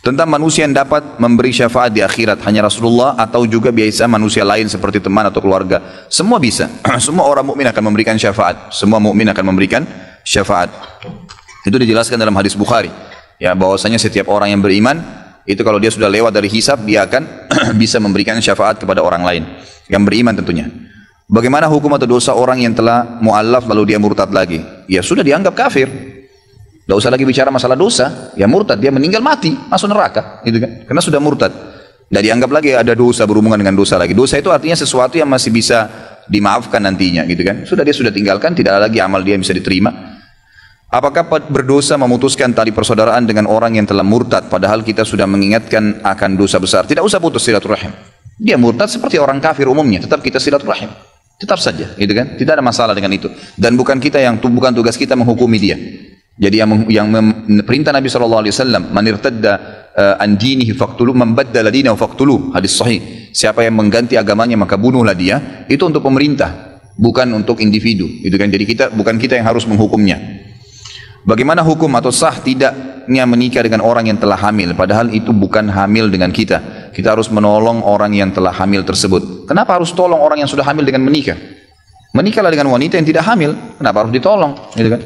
Tentang manusia yang dapat memberi syafaat di akhirat, hanya Rasulullah atau juga biasa manusia lain seperti teman atau keluarga? Semua bisa. Semua orang mukmin akan memberikan syafaat. Semua mukmin akan memberikan syafaat. Itu dijelaskan dalam hadis Bukhari. Ya, bahwasanya setiap orang yang beriman itu kalau dia sudah lewat dari hisab, dia akan bisa memberikan syafaat kepada orang lain yang beriman tentunya. Bagaimana hukum atau dosa orang yang telah mu'allaf lalu dia murtad lagi? Ya sudah dianggap kafir. Tidak usah lagi bicara masalah dosa, ya murtad, dia meninggal mati, masuk neraka, gitu kan? Karena sudah murtad. Tidak dianggap lagi ada dosa berhubungan dengan dosa lagi. Dosa itu artinya sesuatu yang masih bisa dimaafkan nantinya, gitu kan? Dia sudah tinggalkan, tidak ada lagi amal dia yang bisa diterima. Apakah berdosa memutuskan tali persaudaraan dengan orang yang telah murtad, padahal kita sudah mengingatkan akan dosa besar? Tidak usah putus silaturahim. Dia murtad seperti orang kafir umumnya, tetap kita silaturahim. Tetap saja, gitu kan? Tidak ada masalah dengan itu. Dan bukan tugas kita menghukumi dia. Jadi yang perintah Nabi SAW, man irtadda an dinihi faqtuluh, man baddala dinahu faqtuluh, hadis sahih. Siapa yang mengganti agamanya maka bunuhlah dia. Itu untuk pemerintah, bukan untuk individu, gitu kan? Jadi bukan kita yang harus menghukumnya. Bagaimana hukum atau sah tidaknya menikah dengan orang yang telah hamil, padahal itu bukan hamil dengan kita. Kita harus menolong orang yang telah hamil tersebut. Kenapa harus tolong orang yang sudah hamil dengan menikah? Menikahlah dengan wanita yang tidak hamil. Kenapa harus ditolong, gitu kan?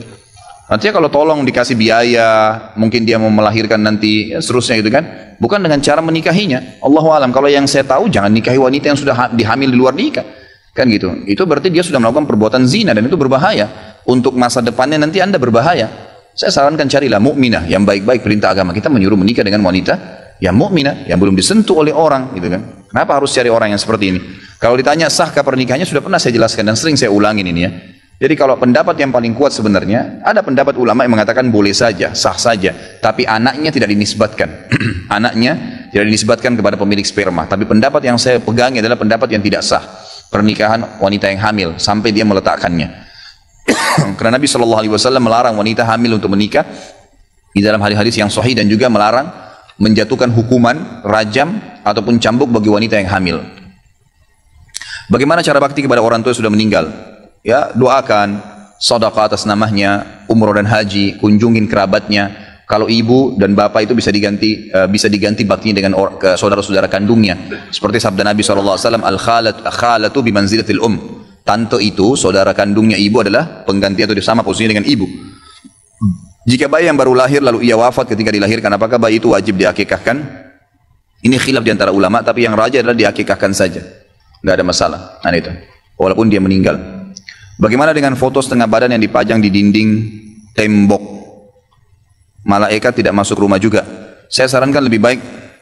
Artinya kalau tolong dikasih biaya, mungkin dia mau melahirkan nanti, ya seterusnya gitu kan. Bukan dengan cara menikahinya. Allahu alam. Kalau yang saya tahu, jangan nikahi wanita yang sudah dihamil di luar nikah. Kan gitu. Itu berarti dia sudah melakukan perbuatan zina dan itu berbahaya. Untuk masa depannya nanti Anda berbahaya. Saya sarankan carilah mukminah yang baik-baik. Perintah agama kita menyuruh menikah dengan wanita yang mukminah, yang belum disentuh oleh orang, gitu kan. Kenapa harus cari orang yang seperti ini? Kalau ditanya sahkah pernikahannya, sudah pernah saya jelaskan dan sering saya ulangin ini ya. Jadi kalau pendapat yang paling kuat sebenarnya, ada pendapat ulama yang mengatakan boleh saja, sah saja, tapi anaknya tidak dinisbatkan. Anaknya tidak dinisbatkan kepada pemilik sperma. Tapi pendapat yang saya pegangi adalah pendapat yang tidak sah. Pernikahan wanita yang hamil sampai dia meletakkannya. Karena Nabi SAW melarang wanita hamil untuk menikah di dalam hadis-hadis yang sahih, dan juga melarang menjatuhkan hukuman rajam ataupun cambuk bagi wanita yang hamil. Bagaimana cara bakti kepada orang tua yang sudah meninggal? Ya, doakan, sedekah atas namanya, umroh dan haji, kunjungin kerabatnya. Kalau ibu dan bapak itu bisa diganti baktinya dengan saudara-saudara kandungnya. Seperti sabda Nabi SAW, al-khalatu bimanzilatil Tante itu, saudara kandungnya ibu adalah pengganti atau sama posisinya dengan ibu. Jika bayi yang baru lahir lalu ia wafat ketika dilahirkan, apakah bayi itu wajib diakikahkan? Ini khilaf di antara ulama, tapi yang raja adalah diakikahkan saja. Nggak ada masalah. Nah itu, walaupun dia meninggal. Bagaimana dengan foto setengah badan yang dipajang di dinding tembok? Malaikat tidak masuk rumah juga. Saya sarankan lebih baik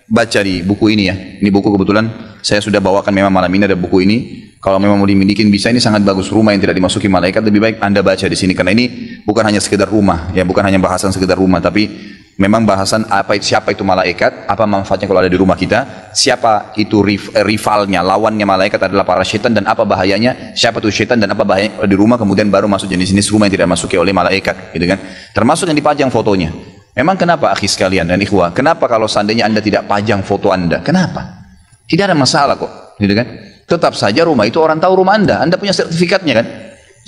baca di buku ini ya. Ini buku kebetulan saya sudah bawakan, memang malam ini ada buku ini. Kalau memang mau dimiliki bisa, ini sangat bagus. Rumah yang tidak dimasuki malaikat, lebih baik Anda baca di sini, karena ini bukan hanya sekedar rumah, ya bukan hanya bahasan sekedar rumah, tapi memang bahasan siapa itu malaikat, apa manfaatnya kalau ada di rumah kita, siapa itu rivalnya, lawannya malaikat adalah para syaitan, dan apa bahayanya, siapa itu syaitan dan apa bahayanya di rumah, kemudian baru masuk jenis-jenis rumah yang tidak dimasuki oleh malaikat, gitu kan? Termasuk yang dipajang fotonya. Memang kenapa akhi sekalian dan ikhwah? Kenapa kalau seandainya Anda tidak pajang foto Anda? Kenapa? Tidak ada masalah kok, gitu kan? Tetap saja rumah itu orang tahu rumah Anda punya sertifikatnya kan?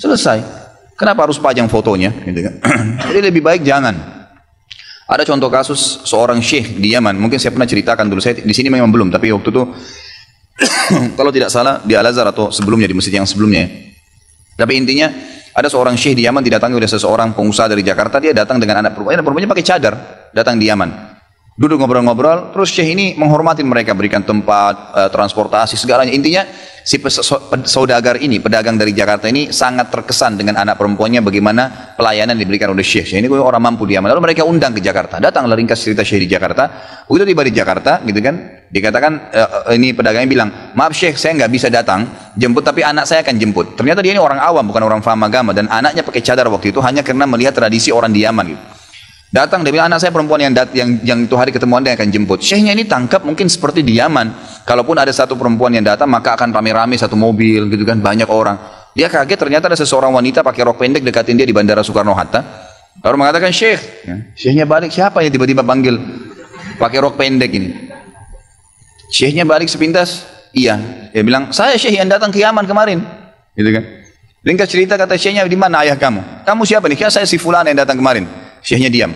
Selesai. Kenapa harus pajang fotonya, gitu kan? Jadi lebih baik jangan. Ada contoh kasus seorang syekh di Yaman, mungkin saya pernah ceritakan dulu, saya di sini memang belum, tapi waktu itu kalau tidak salah di Al-Azhar atau sebelumnya di masjid yang sebelumnya. Tapi intinya ada seorang syekh di Yaman didatangi oleh seseorang pengusaha dari Jakarta, dia datang dengan anak perempuannya pakai cadar, datang di Yaman. Duduk ngobrol-ngobrol, terus syekh ini menghormati mereka, berikan tempat, transportasi, segalanya. Intinya si saudagar ini, pedagang dari Jakarta ini sangat terkesan dengan anak perempuannya, bagaimana pelayanan diberikan oleh syekh. Syekh ini orang mampu di Yaman. Lalu mereka undang ke Jakarta. Datanglah ringkas cerita syekh di Jakarta. Begitu tiba di Jakarta, gitu kan, dikatakan ini pedagangnya bilang, maaf syekh, saya nggak bisa datang jemput, tapi anak saya akan jemput. Ternyata dia ini orang awam, bukan orang paham agama, dan anaknya pakai cadar waktu itu hanya karena melihat tradisi orang di Yaman gitu. Datang, dia bilang, anak saya perempuan yang itu hari ketemu Anda yang akan jemput. Syekhnya ini tangkap mungkin seperti di Yaman, kalaupun ada satu perempuan yang datang maka akan rame-rame satu mobil, gitu kan, banyak orang. Dia kaget, ternyata ada seseorang wanita pakai rok pendek dekatin dia di Bandara Soekarno-Hatta. Lalu mengatakan syekh, syekhnya balik, siapa yang tiba-tiba panggil pakai rok pendek ini? Syekhnya balik sepintas, iya. Dia bilang, saya syekh yang datang ke Yaman kemarin, gitu kan. Ringkas cerita, kata syekhnya, di mana ayah kamu? Kamu siapa nih? Saya si fulan yang datang kemarin. Syekhnya diam.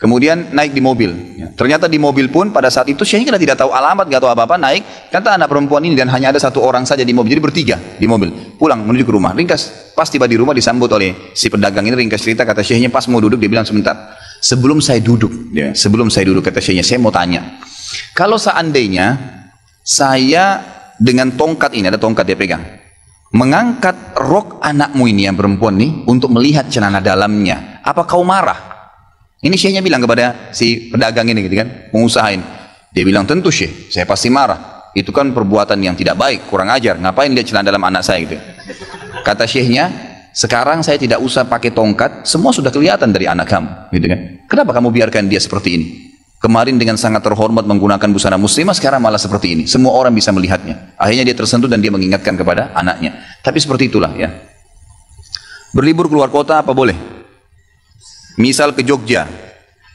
Kemudian naik di mobil. Ternyata di mobil pun pada saat itu syekhnya tidak tahu alamat, nggak tahu apa-apa, naik. Kata anak perempuan ini dan hanya ada satu orang saja di mobil. Jadi bertiga di mobil. Pulang menuju ke rumah. Ringkas, pas tiba di rumah disambut oleh si pedagang ini. Ringkas cerita, kata syekhnya pas mau duduk dia bilang, sebentar. Sebelum saya duduk kata syekhnya, saya mau tanya. Kalau seandainya saya dengan tongkat ini, ada tongkat dia pegang, mengangkat rok anakmu ini yang perempuan nih untuk melihat celana dalamnya, apa kau marah? Ini syekhnya bilang kepada si pedagang ini gitu kan, pengusaha ini. Dia bilang, tentu syekh, saya pasti marah. Itu kan perbuatan yang tidak baik, kurang ajar. Ngapain lihat celana dalam anak saya gitu. Kata syekhnya, sekarang saya tidak usah pakai tongkat, semua sudah kelihatan dari anak kamu, gitu kan. Kenapa kamu biarkan dia seperti ini? Kemarin dengan sangat terhormat menggunakan busana muslimah, sekarang malah seperti ini. Semua orang bisa melihatnya. Akhirnya dia tersentuh dan dia mengingatkan kepada anaknya. Tapi seperti itulah ya. Berlibur keluar kota apa boleh? Misal ke Jogja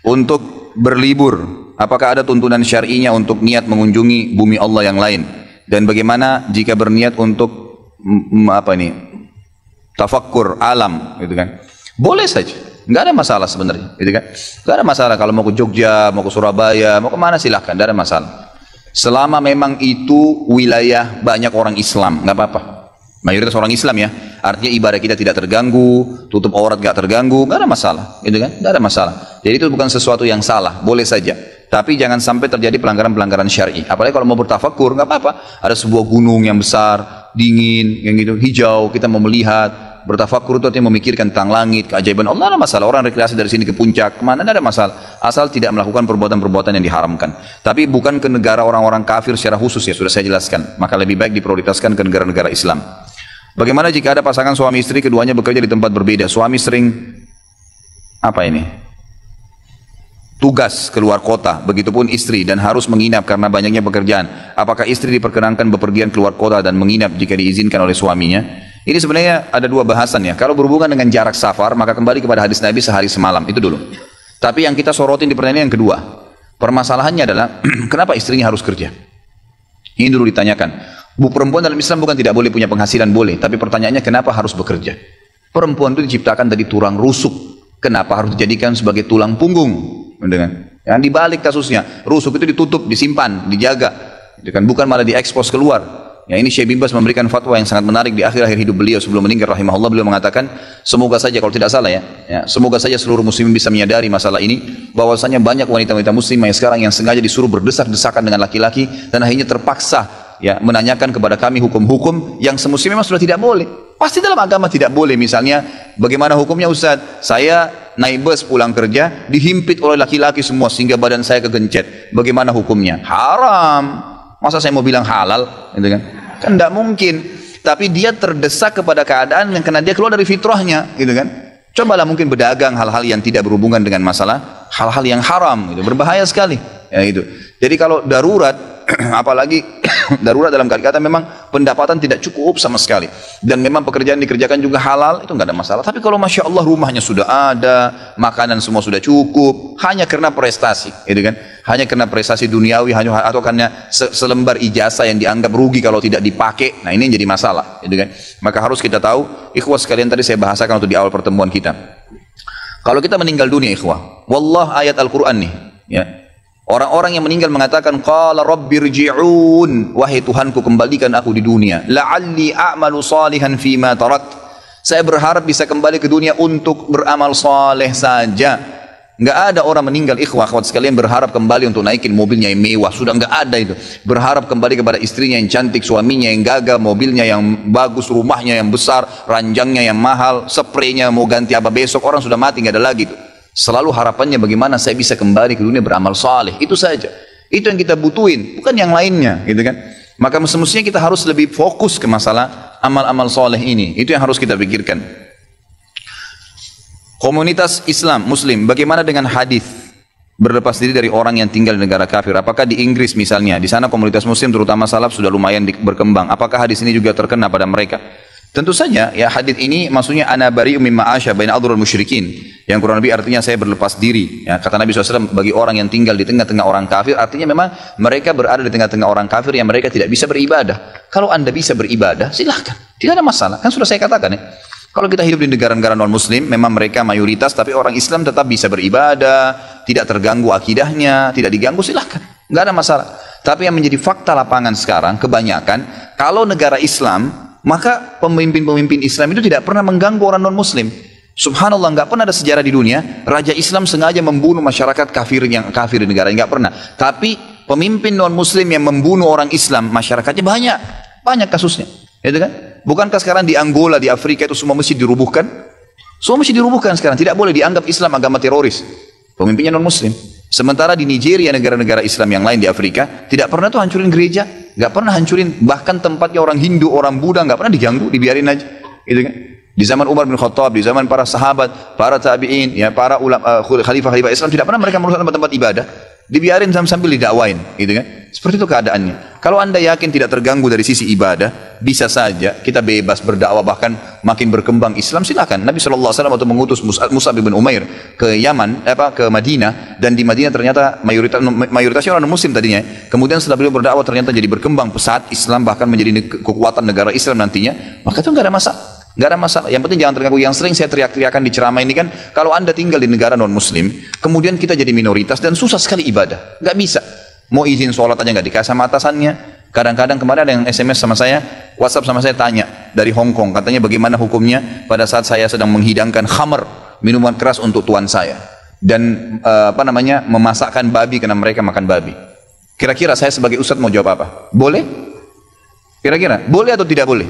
untuk berlibur, apakah ada tuntunan syar'inya untuk niat mengunjungi bumi Allah yang lain? Dan bagaimana jika berniat untuk tafakkur alam, gitu kan? Boleh saja, nggak ada masalah sebenarnya, gitu kan? Nggak ada masalah kalau mau ke Jogja, mau ke Surabaya, mau kemana silahkan, nggak ada masalah. Selama memang itu wilayah banyak orang Islam, nggak apa-apa. Mayoritas orang Islam ya, artinya ibadah kita tidak terganggu, tutup aurat gak terganggu, gak ada masalah, gitu kan? Gak ada masalah. Jadi itu bukan sesuatu yang salah, boleh saja. Tapi jangan sampai terjadi pelanggaran-pelanggaran syar'i. Apalagi kalau mau bertafakur, gak apa-apa. Ada sebuah gunung yang besar, dingin, yang gitu, hijau, kita mau melihat. Bertafakur itu artinya memikirkan tentang langit, keajaiban Allah, ada masalah. Orang rekreasi dari sini ke puncak, kemana, ada masalah. Asal tidak melakukan perbuatan-perbuatan yang diharamkan. Tapi bukan ke negara orang-orang kafir secara khusus ya, sudah saya jelaskan. Maka lebih baik diprioritaskan ke negara-negara Islam. Bagaimana jika ada pasangan suami istri keduanya bekerja di tempat berbeda? Suami sering tugas keluar kota, begitupun istri, dan harus menginap karena banyaknya pekerjaan. Apakah istri diperkenankan bepergian keluar kota dan menginap jika diizinkan oleh suaminya? Ini sebenarnya ada dua bahasan ya. Kalau berhubungan dengan jarak safar, maka kembali kepada hadis Nabi sehari semalam, itu dulu. Tapi yang kita sorotin di pertanyaan yang kedua, permasalahannya adalah kenapa istrinya harus kerja? Ini dulu ditanyakan. Bu, perempuan dalam Islam bukan tidak boleh punya penghasilan, boleh. Tapi pertanyaannya kenapa harus bekerja? Perempuan itu diciptakan dari tulang rusuk. Kenapa harus dijadikan sebagai tulang punggung? Yang dibalik kasusnya, rusuk itu ditutup, disimpan, dijaga. Bukan malah diekspos keluar. Ya, ini Syekh bin Baz memberikan fatwa yang sangat menarik di akhir-akhir hidup beliau sebelum meninggal rahimahullah. Beliau mengatakan, semoga saja kalau tidak salah ya, semoga saja seluruh muslimin bisa menyadari masalah ini, bahwasanya banyak wanita-wanita muslimah yang sekarang yang sengaja disuruh berdesak-desakan dengan laki-laki dan akhirnya terpaksa ya menanyakan kepada kami hukum-hukum yang semestinya memang sudah tidak boleh. Pasti dalam agama tidak boleh. Misalnya bagaimana hukumnya Ustaz? Saya naik bus pulang kerja dihimpit oleh laki-laki semua sehingga badan saya kegencet. Bagaimana hukumnya? Haram. Masa saya mau bilang halal? Gitu kan? Kan tidak mungkin. Tapi dia terdesak kepada keadaan yang karena dia keluar dari fitrahnya, gitu kan? Cobalah mungkin berdagang hal-hal yang tidak berhubungan dengan masalah hal-hal yang haram, gitu. Berbahaya sekali. Ya, gitu. Jadi kalau darurat, apalagi darurat dalam kata memang pendapatan tidak cukup sama sekali dan memang pekerjaan dikerjakan juga halal, itu nggak ada masalah. Tapi kalau Masya Allah rumahnya sudah ada, makanan semua sudah cukup, hanya karena prestasi, gitu kan? Hanya karena prestasi duniawi, atau karena selembar ijazah yang dianggap rugi kalau tidak dipakai, nah ini yang jadi masalah, gitu kan? Maka harus kita tahu, ikhwah sekalian, tadi saya bahasakan untuk di awal pertemuan kita. Kalau kita meninggal dunia ikhwah, wallah ayat Al-Quran nih, ya. Orang-orang yang meninggal mengatakan, qala rabbirji'un, wahai Tuhanku kembalikan aku di dunia, la'alli a'malu salihan fima tarakt. Saya berharap bisa kembali ke dunia untuk beramal saleh saja. Enggak ada orang meninggal ikhwah akhwat sekalian berharap kembali untuk naikin mobilnya yang mewah, sudah enggak ada itu. Berharap kembali kepada istrinya yang cantik, suaminya yang gagah, mobilnya yang bagus, rumahnya yang besar, ranjangnya yang mahal, spraynya mau ganti apa besok, orang sudah mati enggak ada lagi itu. Selalu harapannya bagaimana saya bisa kembali ke dunia beramal saleh, itu saja. Itu yang kita butuhin, bukan yang lainnya, gitu kan? Maka semestinya kita harus lebih fokus ke masalah amal-amal saleh ini. Itu yang harus kita pikirkan. Komunitas Islam, Muslim, bagaimana dengan hadis berlepas diri dari orang yang tinggal di negara kafir? Apakah di Inggris misalnya, di sana komunitas Muslim terutama salaf sudah lumayan berkembang? Apakah hadis ini juga terkena pada mereka? Tentu saja ya, hadis ini maksudnya ana bari'um mimma asya baina adhrul musyrikin, yang kurang lebih artinya saya berlepas diri ya. Kata Nabi SAW, bagi orang yang tinggal di tengah-tengah orang kafir, artinya memang mereka berada di tengah-tengah orang kafir yang mereka tidak bisa beribadah. Kalau anda bisa beribadah silahkan, tidak ada masalah, kan sudah saya katakan ya. Kalau kita hidup di negara-negara non-muslim, memang mereka mayoritas, tapi orang Islam tetap bisa beribadah, tidak terganggu akidahnya, tidak diganggu, silahkan, nggak ada masalah. Tapi yang menjadi fakta lapangan sekarang, kebanyakan, kalau negara Islam, maka pemimpin-pemimpin Islam itu tidak pernah mengganggu orang non-muslim. Subhanallah, nggak pernah ada sejarah di dunia, raja Islam sengaja membunuh masyarakat kafir yang kafir di negara, nggak pernah. Tapi pemimpin non-muslim yang membunuh orang Islam, masyarakatnya banyak kasusnya. Itu kan? Bukankah sekarang di Angola, di Afrika itu semua masjid dirubuhkan? Semua masjid dirubuhkan sekarang. Tidak boleh dianggap Islam agama teroris. Pemimpinnya non-muslim. Sementara di Nigeria, negara-negara Islam yang lain di Afrika, tidak pernah tuh hancurin gereja. Nggak pernah hancurin. Bahkan tempatnya orang Hindu, orang Buddha, nggak pernah diganggu, dibiarin aja. Gitu kan? Di zaman Umar bin Khattab, di zaman para sahabat, para tabi'in, ya, para ulama, khalifah-khalifah Islam, tidak pernah mereka merusak tempat-tempat ibadah. Dibiarin sambil didakwain, gitu kan? Seperti itu keadaannya. Kalau anda yakin tidak terganggu dari sisi ibadah, bisa saja kita bebas berdakwah, bahkan makin berkembang Islam, silakan. Nabi SAW waktu mengutus Mus'ab bin Umair ke Yaman, ke Madinah, dan di Madinah ternyata mayoritasnya orang Muslim tadinya. Kemudian setelah beliau berdakwah ternyata jadi berkembang pesat Islam, bahkan menjadi kekuatan negara Islam nantinya. Maka itu nggak ada masalah. Nggak ada masalah, yang penting jangan terganggu. Yang sering saya teriak-teriakan di ceramah ini kan, kalau anda tinggal di negara non-muslim, kemudian kita jadi minoritas dan susah sekali ibadah, nggak bisa. Mau izin sholat aja nggak dikasih sama atasannya. Kadang-kadang kemarin ada yang SMS sama saya, WhatsApp sama saya, tanya dari Hong Kong, katanya bagaimana hukumnya pada saat saya sedang menghidangkan khamr, minuman keras untuk tuan saya, dan memasakkan babi karena mereka makan babi. Kira-kira saya sebagai ustadz mau jawab apa? Boleh? Kira-kira boleh atau tidak boleh?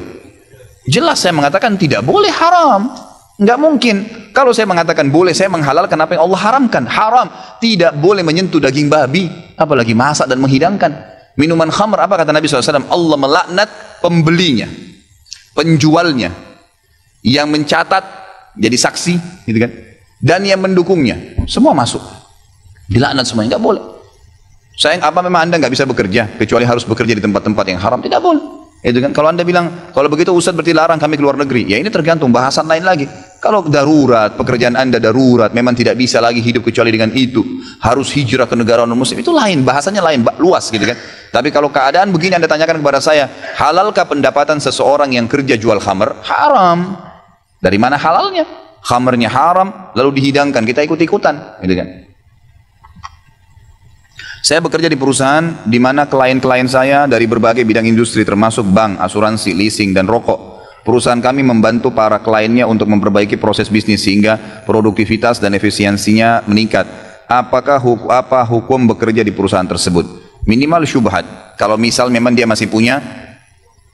Jelas saya mengatakan tidak boleh, haram. Nggak mungkin. Kalau saya mengatakan boleh, saya menghalalkan apa yang Allah haramkan. Haram. Tidak boleh menyentuh daging babi, apalagi masak dan menghidangkan. Minuman khamr, apa kata Nabi SAW? Allah melaknat pembelinya, penjualnya, yang mencatat jadi saksi, gitu kan? Dan yang mendukungnya, semua masuk. Dilaknat semuanya, nggak boleh. Sayang, apa memang anda nggak bisa bekerja kecuali harus bekerja di tempat-tempat yang haram? Tidak boleh. Itu kan, kalau anda bilang kalau begitu Ustaz berarti larang kami keluar negeri, ya ini tergantung bahasan lain lagi. Kalau darurat, pekerjaan anda darurat, memang tidak bisa lagi hidup kecuali dengan itu, harus hijrah ke negara non muslim, itu lain, bahasanya lain, luas gitu kan. Tapi kalau keadaan begini anda tanyakan kepada saya, halalkah pendapatan seseorang yang kerja jual khamr? Haram. Dari mana halalnya? Khamrnya haram, lalu dihidangkan, kita ikut-ikutan, gitu kan. Saya bekerja di perusahaan di mana klien-klien saya dari berbagai bidang industri termasuk bank, asuransi, leasing, dan rokok. Perusahaan kami membantu para kliennya untuk memperbaiki proses bisnis sehingga produktivitas dan efisiensinya meningkat. Apa hukum bekerja di perusahaan tersebut? Minimal syubhat. Kalau misal memang dia masih punya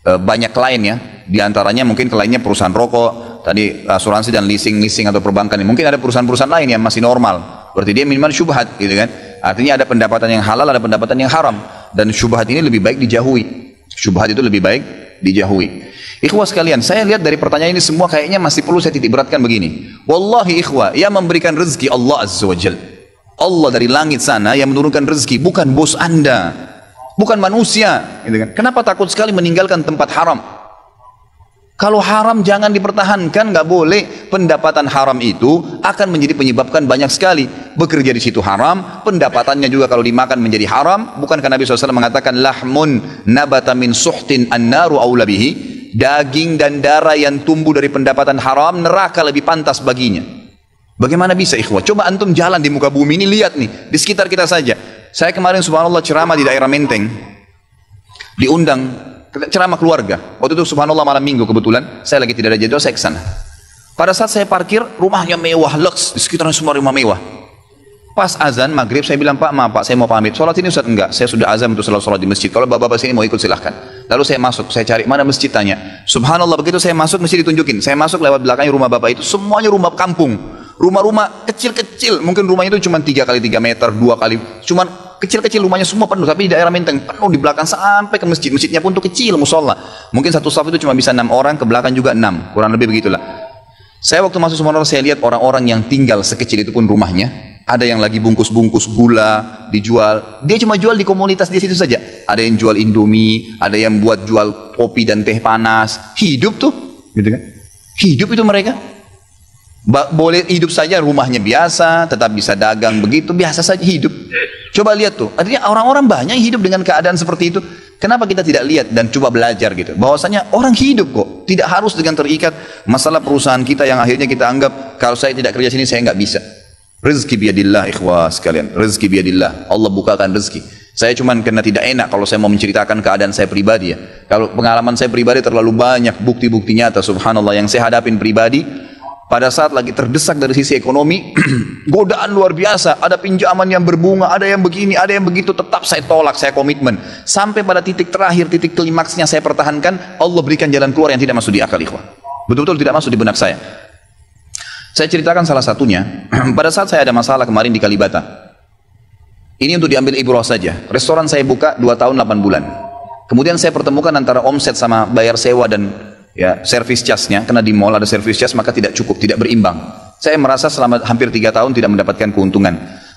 banyak klien ya, di antaranya mungkin kliennya perusahaan rokok, tadi asuransi dan leasing atau perbankan. Mungkin ada perusahaan-perusahaan lain yang masih normal. Berarti dia minimal syubhat, gitu kan? Artinya ada pendapatan yang halal, ada pendapatan yang haram, dan syubhat ini lebih baik dijauhi. Syubhat itu lebih baik dijauhi. Ikhwah sekalian, saya lihat dari pertanyaan ini semua kayaknya masih perlu saya titik beratkan begini. Wallahi ikhwah, yang memberikan rezeki Allah Azza wa Jal. Allah dari langit sana yang menurunkan rezeki, bukan bos anda, bukan manusia, gitu kan? Kenapa takut sekali meninggalkan tempat haram? Kalau haram jangan dipertahankan, nggak boleh. Pendapatan haram itu akan menjadi penyebabkan banyak sekali. Bekerja di situ haram, pendapatannya juga kalau dimakan menjadi haram. Bukankah Nabi SAW mengatakan lahmun nabata min suhtin annaru aula bihi? Daging dan darah yang tumbuh dari pendapatan haram, neraka lebih pantas baginya. Bagaimana bisa ikhwah? Coba antum jalan di muka bumi ini, lihat nih di sekitar kita saja. Saya kemarin subhanallah ceramah di daerah Menteng, diundang ceramah keluarga. Waktu itu subhanallah malam minggu, kebetulan saya lagi tidak ada jadwal, saya ke sana. Pada saat saya parkir, rumahnya mewah, lux, di sekitarnya semua rumah mewah. Pas azan maghrib saya bilang, Pak, maaf Pak, saya mau pamit. Sholat ini Ustaz? Enggak, saya sudah azan untuk sholat di masjid. Kalau bapak-bapak sini mau ikut silahkan. Lalu saya masuk, saya cari mana masjid, tanya. Subhanallah, begitu saya masuk masjid ditunjukin. Saya masuk lewat belakangnya rumah bapak itu, semuanya rumah kampung. Rumah-rumah kecil-kecil, mungkin rumahnya itu cuma 3 kali 3 meter, 2 kali, cuman kecil-kecil, rumahnya semua penuh. Tapi di daerah Menteng penuh di belakang sampai ke masjid. Masjidnya pun tuh kecil, musola. Mungkin satu saf itu cuma bisa 6 orang, ke belakang juga 6, kurang lebih begitulah. Saya waktu masuk subhanallah, saya lihat orang-orang yang tinggal sekecil itu pun rumahnya. Ada yang lagi bungkus-bungkus gula dijual. Dia cuma jual di komunitas di situ saja. Ada yang jual Indomie, ada yang buat jual kopi dan teh panas. Hidup tuh, gitu kan? Hidup itu mereka. Boleh hidup saja, rumahnya biasa, tetap bisa dagang begitu, biasa saja hidup. Coba lihat tuh, artinya orang-orang banyak hidup dengan keadaan seperti itu. Kenapa kita tidak lihat dan coba belajar gitu? Bahwasanya orang hidup kok, tidak harus dengan terikat masalah perusahaan kita yang akhirnya kita anggap kalau saya tidak kerja sini saya nggak bisa. Rezeki biadillah ikhwah sekalian, rezeki biadillah. Allah bukakan rezeki. Saya cuman karena tidak enak kalau saya mau menceritakan keadaan saya pribadi ya. Kalau pengalaman saya pribadi terlalu banyak bukti-bukti nyata subhanallah yang saya hadapin pribadi. Pada saat lagi terdesak dari sisi ekonomi, godaan luar biasa, ada pinjaman yang berbunga, ada yang begini, ada yang begitu, tetap saya tolak, saya komitmen. Sampai pada titik terakhir, titik klimaksnya saya pertahankan, Allah berikan jalan keluar yang tidak masuk di akal ikhwan. Betul-betul tidak masuk di benak saya. Saya ceritakan salah satunya, pada saat saya ada masalah kemarin di Kalibata. Ini untuk diambil ibrah saja. Restoran saya buka 2 tahun 8 bulan. Kemudian saya pertemukan antara omset sama bayar sewa dan ya, service charge-nya, karena di mall ada service charge maka tidak cukup, tidak berimbang. Saya merasa selama hampir 3 tahun tidak mendapatkan keuntungan.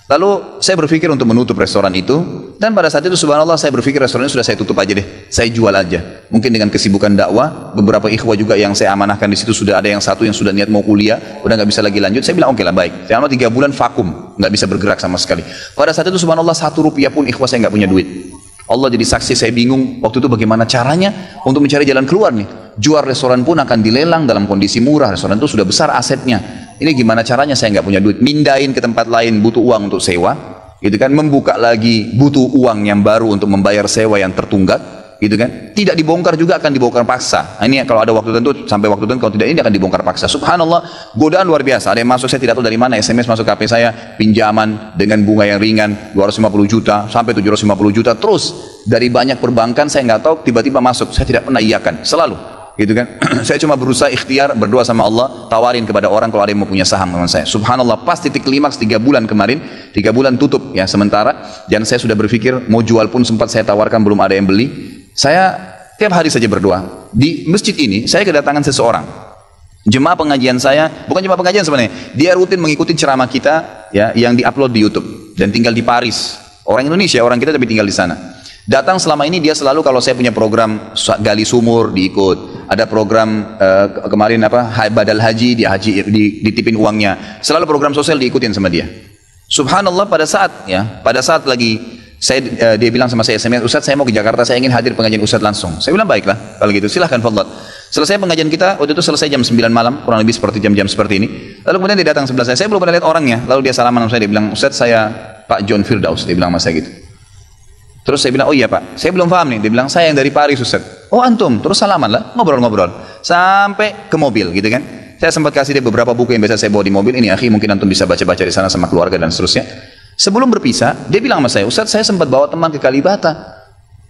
Lalu saya berpikir untuk menutup restoran itu, dan pada saat itu subhanallah saya berpikir restoran itu sudah saya tutup aja deh, saya jual aja. Mungkin dengan kesibukan dakwah, beberapa ikhwah juga yang saya amanahkan di situ sudah ada yang satu yang sudah niat mau kuliah, udah nggak bisa lagi lanjut. Saya bilang oke lah baik. Selama 3 bulan vakum, nggak bisa bergerak sama sekali. Pada saat itu subhanallah 1 rupiah pun ikhwah saya nggak punya duit. Allah jadi saksi, saya bingung waktu itu bagaimana caranya untuk mencari jalan keluar nih. Jual restoran pun akan dilelang dalam kondisi murah, restoran itu sudah besar asetnya. Ini gimana caranya, saya nggak punya duit. Mindahin ke tempat lain butuh uang untuk sewa, gitu kan. Membuka lagi butuh uang yang baru untuk membayar sewa yang tertunggak, gitu kan. Tidak dibongkar juga akan dibongkar paksa. Nah, ini kalau ada waktu tentu, sampai waktu tentu, kalau tidak ini akan dibongkar paksa. Subhanallah, godaan luar biasa. Ada yang masuk saya tidak tahu dari mana, SMS masuk ke HP saya, pinjaman dengan bunga yang ringan 250 juta sampai 750 juta terus dari banyak perbankan, saya nggak tahu tiba-tiba masuk. Saya tidak pernah iyakan, selalu. Gitu kan. Saya cuma berusaha ikhtiar, berdoa sama Allah, tawarin kepada orang kalau ada yang mau punya saham dengan saya. Subhanallah, pas titik klimaks 3 bulan kemarin, 3 bulan tutup ya sementara, dan saya sudah berpikir mau jual pun sempat saya tawarkan, belum ada yang beli. Saya tiap hari saja berdoa. Di masjid ini saya kedatangan seseorang, jemaah pengajian saya, bukan jemaah pengajian sebenarnya, dia rutin mengikuti ceramah kita ya yang diupload di YouTube dan tinggal di Paris. Orang Indonesia, orang kita tapi tinggal di sana. Datang selama ini dia selalu kalau saya punya program gali sumur diikut, ada program kemarin badal haji, dia haji ditipin uangnya, selalu program sosial diikutin sama dia. Subhanallah, pada saat lagi dia bilang sama saya SMS, Ustaz saya mau ke Jakarta, saya ingin hadir pengajian Ustaz langsung. Saya bilang baiklah kalau gitu silahkan fadhal. Selesai pengajian kita waktu itu selesai jam 9 malam, kurang lebih seperti jam-jam seperti ini. Lalu kemudian dia datang sebelah saya belum pernah lihat orangnya, lalu dia salaman sama saya, dia bilang Ustaz saya Pak John Firdaus, dia bilang sama saya gitu. Terus saya bilang, oh iya Pak, saya belum paham nih. Dia bilang, saya yang dari Paris Ustaz. Oh antum, terus salaman lah, ngobrol-ngobrol. Sampai ke mobil gitu kan. Saya sempat kasih dia beberapa buku yang biasa saya bawa di mobil. Ini akhi, mungkin antum bisa baca-baca di sana sama keluarga dan seterusnya. Sebelum berpisah, dia bilang sama saya, Ustaz saya sempat bawa teman ke Kalibata.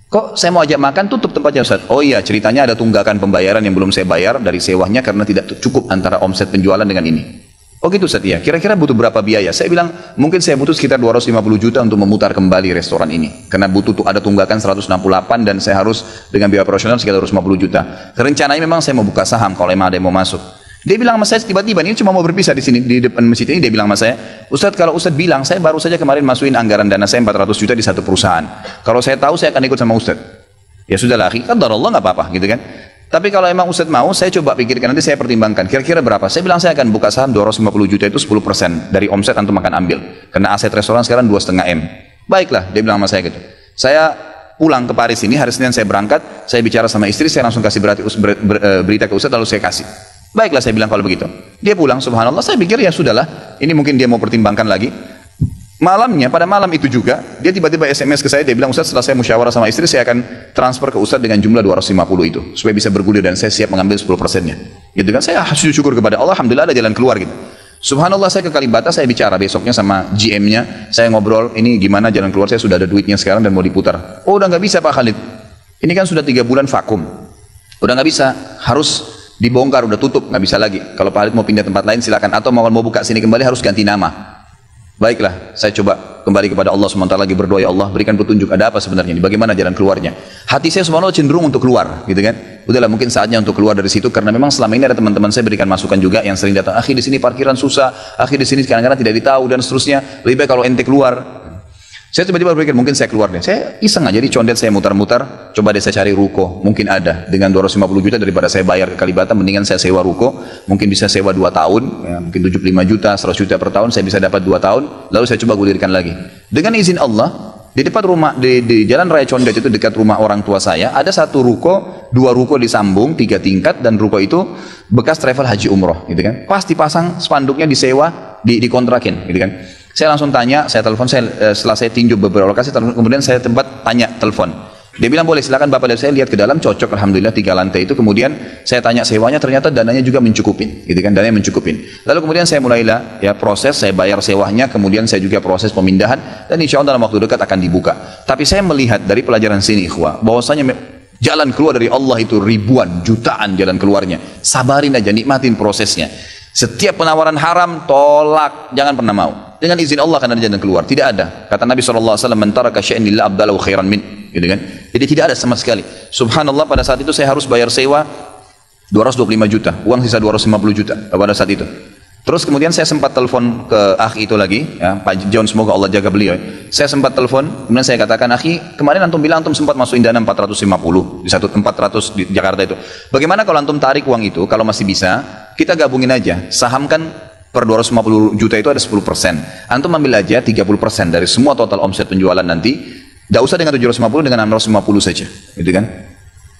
Kok saya mau ajak makan, tutup tempatnya Ustaz. Oh iya, ceritanya ada tunggakan pembayaran yang belum saya bayar dari sewanya karena tidak cukup antara omset penjualan dengan ini. Oh gitu Ustaz ya, kira-kira butuh berapa biaya? Saya bilang mungkin saya butuh sekitar 250 juta untuk memutar kembali restoran ini, karena butuh ada tunggakan 168 dan saya harus dengan biaya operasional sekitar 250 juta. Rencananya memang saya mau buka saham kalau emang ada yang mau masuk. Dia bilang sama saya tiba-tiba, ini cuma mau berpisah di sini di depan masjid ini, dia bilang sama saya, Ustaz kalau Ustaz bilang, saya baru saja kemarin masukin anggaran dana saya 400 juta di satu perusahaan. Kalau saya tahu saya akan ikut sama Ustaz. Ya sudahlah, qadarullah nggak apa-apa gitu kan. Tapi kalau emang Ustadz mau, saya coba pikirkan, nanti saya pertimbangkan, kira-kira berapa? Saya bilang saya akan buka saham 250 juta itu 10% dari omset antum akan ambil. Karena aset restoran sekarang 2,5 M. Baiklah, dia bilang sama saya gitu. Saya pulang ke Paris ini, hari Senin saya berangkat, saya bicara sama istri, saya langsung kasih berita ke Ustadz, lalu saya kasih. Baiklah, saya bilang kalau begitu. Dia pulang, subhanallah, saya pikir ya sudahlah, ini mungkin dia mau pertimbangkan lagi. Malamnya, pada malam itu juga, dia tiba-tiba SMS ke saya, dia bilang, Ustaz setelah saya musyawarah sama istri, saya akan transfer ke Ustaz dengan jumlah 250 itu, supaya bisa bergulir dan saya siap mengambil 10%-nya. Gitu kan, saya syukur kepada Allah, alhamdulillah ada jalan keluar gitu. Subhanallah, saya ke Kalibata, saya bicara besoknya sama GM-nya, saya ngobrol, ini gimana jalan keluar, saya sudah ada duitnya sekarang dan mau diputar. Oh udah nggak bisa Pak Khalid, ini kan sudah 3 bulan vakum, udah nggak bisa, harus dibongkar, udah tutup, nggak bisa lagi. Kalau Pak Khalid mau pindah tempat lain silakan, atau mau buka sini kembali harus ganti nama. Baiklah, saya coba kembali kepada Allah SWT lagi berdoa, ya Allah berikan petunjuk ada apa sebenarnya ini, bagaimana jalan keluarnya. Hati saya subhanallah cenderung untuk keluar, gitu kan. Udahlah mungkin saatnya untuk keluar dari situ, karena memang selama ini ada teman-teman saya berikan masukan juga yang sering datang, akhi di sini parkiran susah, akhi di sini kadang-kadang tidak ditahu dan seterusnya, lebih baik kalau ente keluar. Saya tiba-tiba berpikir mungkin saya keluar deh. Saya iseng aja di condet, saya mutar-mutar, coba deh saya cari ruko, mungkin ada dengan 250 juta daripada saya bayar ke Kalibata, mendingan saya sewa ruko, mungkin bisa sewa 2 tahun, ya, mungkin 75 juta, 100 juta per tahun, saya bisa dapat 2 tahun, lalu saya coba gulirkan lagi. Dengan izin Allah, Di depan rumah, di Jalan Raya Condet itu dekat rumah orang tua saya, ada satu ruko, dua ruko disambung, 3 tingkat, dan ruko itu bekas travel haji umroh, gitu kan. Pas dipasang spanduknya disewa, dikontrakin, gitu kan. Saya langsung tanya, saya telepon, setelah saya tinjau beberapa lokasi, kemudian saya tanya telepon. Dia bilang boleh, silakan Bapak, dan saya lihat ke dalam, cocok alhamdulillah 3 lantai itu. Kemudian saya tanya sewanya, ternyata dananya juga mencukupin, gitu kan, dananya mencukupin. Lalu kemudian saya mulailah ya proses, saya bayar sewanya, kemudian saya juga proses pemindahan, dan insya Allah dalam waktu dekat akan dibuka. Tapi saya melihat dari pelajaran sini ikhwah, bahwasanya jalan keluar dari Allah itu ribuan, jutaan jalan keluarnya. Sabarin aja, nikmatin prosesnya. Setiap penawaran haram, tolak, jangan pernah mau. Dengan izin Allah akan ada jalan keluar. Tidak ada. Kata Nabi SAW, "Man taraka syai'an lillah abdalahu khairan min." Gitu kan? Jadi tidak ada sama sekali. Subhanallah, pada saat itu saya harus bayar sewa 225 juta, uang sisa 250 juta pada saat itu. Terus kemudian saya sempat telepon ke akhi itu lagi, ya, Pak John, semoga Allah jaga beliau. Saya sempat telepon, kemudian saya katakan, akhi, kemarin antum bilang antum sempat masukin dana 450 di 400 di Jakarta itu. Bagaimana kalau antum tarik uang itu, kalau masih bisa, kita gabungin aja, saham kan per 250 juta itu ada 10%. Antum ambil aja 30% dari semua total omset penjualan nanti. Tidak usah dengan 750, dengan 650 saja, gitu kan?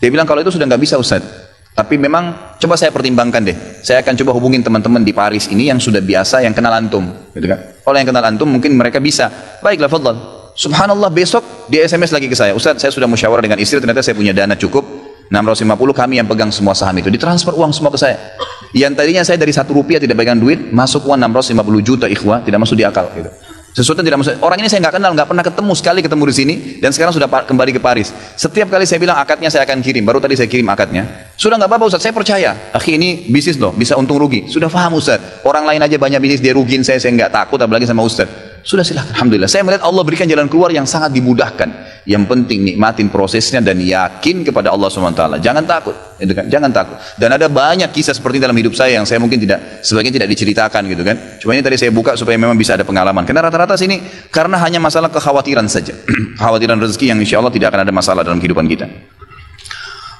Dia bilang kalau itu sudah nggak bisa Ustaz. Tapi memang coba saya pertimbangkan deh. Saya akan coba hubungin teman-teman di Paris ini yang sudah biasa, yang kenal antum, gitu kan? Kalau yang kenal antum mungkin mereka bisa. Baiklah, fadhal. Subhanallah, besok dia SMS lagi ke saya. Ustaz, saya sudah musyawarah dengan istri, ternyata saya punya dana cukup 650, kami yang pegang semua saham itu. Ditransfer uang semua ke saya. Yang tadinya saya dari 1 rupiah tidak pegang duit, masuk uang 650 juta ikhwah, tidak masuk di akal, gitu. Sesuatu yang tidak masuk. Orang ini saya nggak kenal, nggak pernah ketemu, sekali ketemu di sini, dan sekarang sudah kembali ke Paris. Setiap kali saya bilang akadnya saya akan kirim, baru tadi saya kirim akadnya. Sudah nggak apa-apa Ustaz, saya percaya. Akhi, ini bisnis loh, bisa untung rugi. Sudah paham Ustaz. Orang lain aja banyak bisnis dia rugiin saya nggak takut, apalagi sama Ustaz. Sudah, silahkan. Alhamdulillah. Saya melihat Allah berikan jalan keluar yang sangat dimudahkan. Yang penting nikmatin prosesnya dan yakin kepada Allah SWT. Jangan takut, gitu kan? Jangan takut. Dan ada banyak kisah seperti dalam hidup saya yang saya mungkin sebagian tidak diceritakan, gitu kan? Cuma ini tadi saya buka supaya memang bisa ada pengalaman. Karena rata-rata sini karena hanya masalah kekhawatiran saja, kekhawatiran rezeki yang insya Allah tidak akan ada masalah dalam kehidupan kita.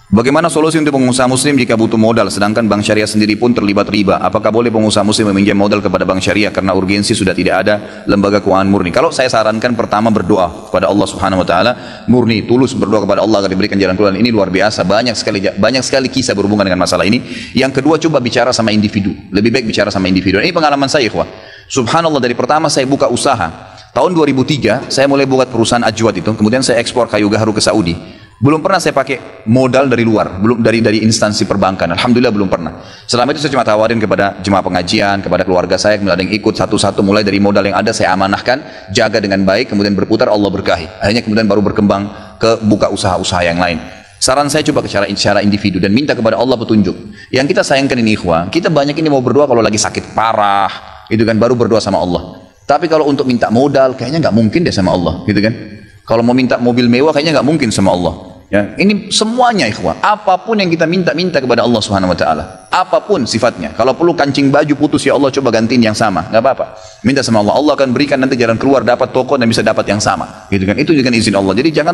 Bagaimana solusi untuk pengusaha muslim jika butuh modal sedangkan bank syariah sendiri pun terlibat riba? Apakah boleh pengusaha muslim meminjam modal kepada bank syariah karena urgensi sudah tidak ada lembaga keuangan murni? Kalau saya sarankan pertama berdoa kepada Allah Subhanahu wa taala, murni, tulus berdoa kepada Allah agar diberikan jalan keluar. Ini luar biasa, banyak sekali kisah berhubungan dengan masalah ini. Yang kedua, coba bicara sama individu. Lebih baik bicara sama individu. Ini pengalaman saya, ikhwah. Subhanallah, dari pertama saya buka usaha tahun 2003, saya mulai buat perusahaan Ajwad itu, kemudian saya ekspor kayu gaharu ke Saudi. Belum pernah saya pakai modal dari luar, belum dari instansi perbankan. Alhamdulillah belum pernah. Selama itu saya cuma tawarin kepada jemaah pengajian, kepada keluarga saya, kemudian ada yang ikut satu-satu, mulai dari modal yang ada saya amanahkan, jaga dengan baik, kemudian berputar, Allah berkahi. Akhirnya kemudian baru berkembang ke buka usaha-usaha yang lain. Saran saya coba ke secara individu dan minta kepada Allah petunjuk. Yang kita sayangkan ini ikhwah, kita banyak ini mau berdoa kalau lagi sakit parah, itu kan baru berdoa sama Allah. Tapi kalau untuk minta modal, kayaknya nggak mungkin deh sama Allah, gitu kan? Kalau mau minta mobil mewah, kayaknya nggak mungkin sama Allah. Ya, ini semuanya ikhwah, apapun yang kita minta kepada Allah Subhanahu wa taala, apapun sifatnya. Kalau perlu kancing baju putus, ya Allah coba gantiin yang sama, nggak apa-apa. Minta sama Allah, Allah akan berikan nanti jalan keluar, dapat toko dan bisa dapat yang sama, gitu kan? Itu dengan izin Allah. Jadi jangan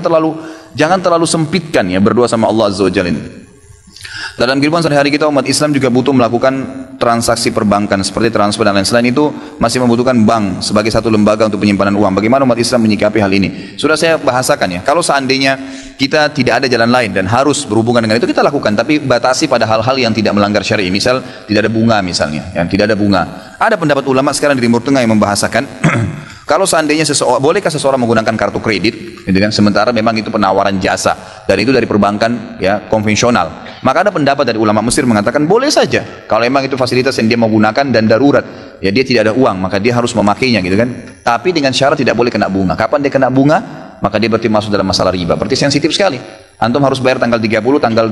terlalu sempitkan ya berdoa sama Allah Azza wa Jalla ini. Dalam kehidupan sehari-hari kita, umat Islam juga butuh melakukan transaksi perbankan seperti transfer dan lain. Selain itu masih membutuhkan bank sebagai satu lembaga untuk penyimpanan uang. Bagaimana umat Islam menyikapi hal ini? Sudah saya bahasakan ya. Kalau seandainya kita tidak ada jalan lain dan harus berhubungan dengan itu, kita lakukan, tapi batasi pada hal-hal yang tidak melanggar syariat. Misal tidak ada bunga misalnya, yang tidak ada bunga. Ada pendapat ulama sekarang di Timur Tengah yang membahasakan kalau seandainya bolehkah seseorang menggunakan kartu kredit, gitu kan? Sementara memang itu penawaran jasa dan itu dari perbankan ya konvensional. Maka ada pendapat dari ulama Mesir mengatakan boleh saja kalau memang itu fasilitas yang dia mau gunakan dan darurat. Ya dia tidak ada uang, maka dia harus memakainya, gitu kan? Tapi dengan syarat tidak boleh kena bunga. Kapan dia kena bunga? Maka dia berarti masuk dalam masalah riba. Berarti sensitif sekali. Antum harus bayar tanggal 30, tanggal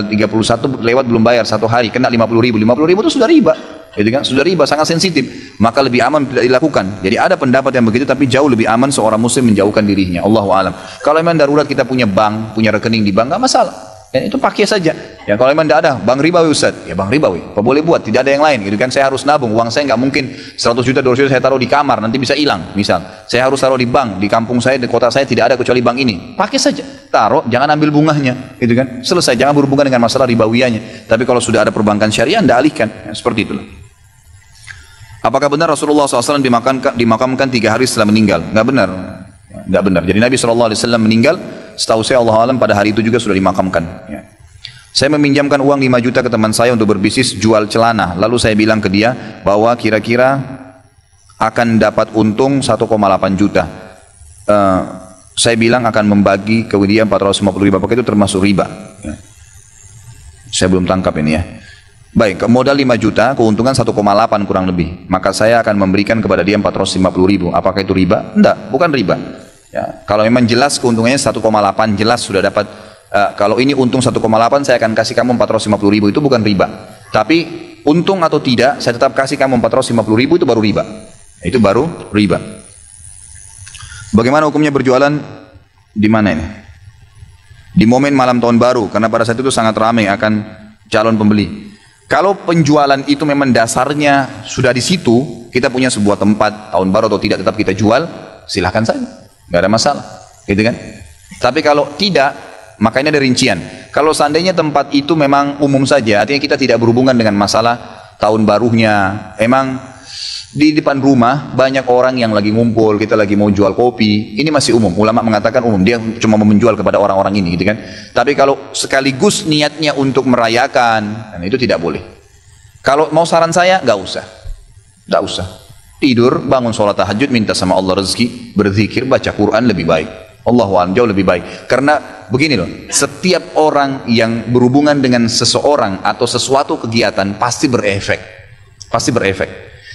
31 lewat belum bayar 1 hari, kena 50.000. 50.000 itu sudah riba. Gitu kan? Sudah riba, sangat sensitif. Maka lebih aman tidak dilakukan. Jadi ada pendapat yang begitu, tapi jauh lebih aman seorang muslim menjauhkan dirinya. Allahu a'lam. Kalau memang darurat kita punya bank, punya rekening di bank, nggak masalah. Ya, itu pakai saja. Ya kalau memang tidak ada, bank ribawi Ustaz, ya bank ribawi. Apa boleh buat? Tidak ada yang lain. Gitu kan? Saya harus nabung. Uang saya nggak mungkin 100 juta, 200 juta saya taruh di kamar, nanti bisa hilang. Misal, saya harus taruh di bank, di kampung saya, di kota saya tidak ada kecuali bank ini. Pakai saja, taruh, jangan ambil bunganya. Gitu kan? Selesai. Jangan berhubungan dengan masalah ribawiyanya. Tapi kalau sudah ada perbankan syariah, anda alihkan. Ya, seperti itulah. Apakah benar Rasulullah SAW dimakamkan 3 hari setelah meninggal? Nggak benar. nggak benar. Jadi Nabi SAW meninggal, setahu saya Allah alam pada hari itu juga sudah dimakamkan. Ya. Saya meminjamkan uang 5 juta ke teman saya untuk berbisnis jual celana. Lalu saya bilang ke dia bahwa kira-kira akan dapat untung 1,8 juta. Saya bilang akan membagi ke dia 450 riba. Apakah itu termasuk riba? Ya. Saya belum tangkap ini ya. Baik, modal 5 juta, keuntungan 1,8 kurang lebih. Maka saya akan memberikan kepada dia 450 ribu. Apakah itu riba? Enggak, bukan riba. Ya, kalau memang jelas keuntungannya 1,8, jelas sudah dapat. Kalau ini untung 1,8, saya akan kasih kamu 450 ribu. Itu bukan riba. Tapi untung atau tidak, saya tetap kasih kamu 450 ribu, itu baru riba. Itu baru riba. Bagaimana hukumnya berjualan di mana ini? Di momen malam tahun baru, karena pada saat itu sangat ramai akan calon pembeli. Kalau penjualan itu memang dasarnya sudah di situ, kita punya sebuah tempat tahun baru atau tidak tetap kita jual, silahkan saja, nggak ada masalah, gitu kan? Tapi kalau tidak, maka ini ada rincian. Kalau seandainya tempat itu memang umum saja, artinya kita tidak berhubungan dengan masalah tahun barunya, emang di depan rumah banyak orang yang lagi ngumpul, kita lagi mau jual kopi, ini masih umum. Ulama mengatakan umum, dia cuma mau menjual kepada orang-orang ini, gitu kan. Tapi kalau sekaligus niatnya untuk merayakan, itu tidak boleh. Kalau mau saran saya, nggak usah. Tidur, bangun sholat tahajud, minta sama Allah rezeki, berzikir, baca Quran lebih baik. Allahu a'lam, jauh lebih baik. Karena begini loh, setiap orang yang berhubungan dengan seseorang atau sesuatu kegiatan pasti berefek.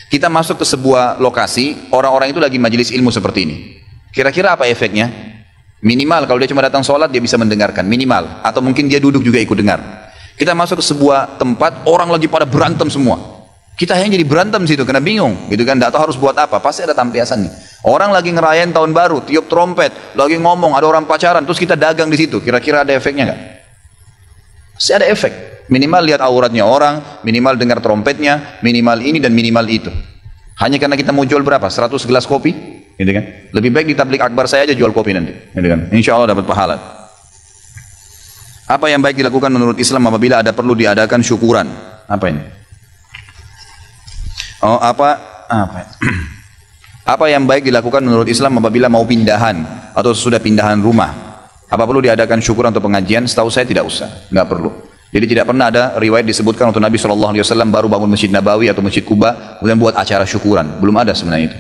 Kita masuk ke sebuah lokasi, orang-orang itu lagi majelis ilmu seperti ini. Kira-kira apa efeknya? Minimal kalau dia cuma datang sholat, dia bisa mendengarkan, minimal. Atau mungkin dia duduk juga ikut dengar. Kita masuk ke sebuah tempat, orang lagi pada berantem semua. Kita hanya jadi berantem situ, karena bingung, gitu kan? Tidak tahu harus buat apa, pasti ada tampiasannya. Orang lagi ngerayain tahun baru, tiup trompet, lagi ngomong, ada orang pacaran, terus kita dagang di situ. Kira-kira ada efeknya nggak? Pasti ada efek. Minimal lihat auratnya orang, minimal dengar trompetnya, minimal ini dan minimal itu. Hanya karena kita mau jual berapa? 100 gelas kopi, gitu kan? Lebih baik di tablik akbar saya aja jual kopi nanti, gitu kan? Insya Allah dapat pahala. Apa yang baik dilakukan menurut Islam apabila ada perlu diadakan syukuran? Apa ini? Oh, apa yang baik dilakukan menurut Islam apabila mau pindahan atau sudah pindahan rumah? Apa perlu diadakan syukuran atau pengajian? Setahu saya tidak usah, nggak perlu. Jadi tidak pernah ada riwayat disebutkan untuk Nabi SAW baru bangun Masjid Nabawi atau Masjid Kuba kemudian buat acara syukuran. Belum ada sebenarnya itu.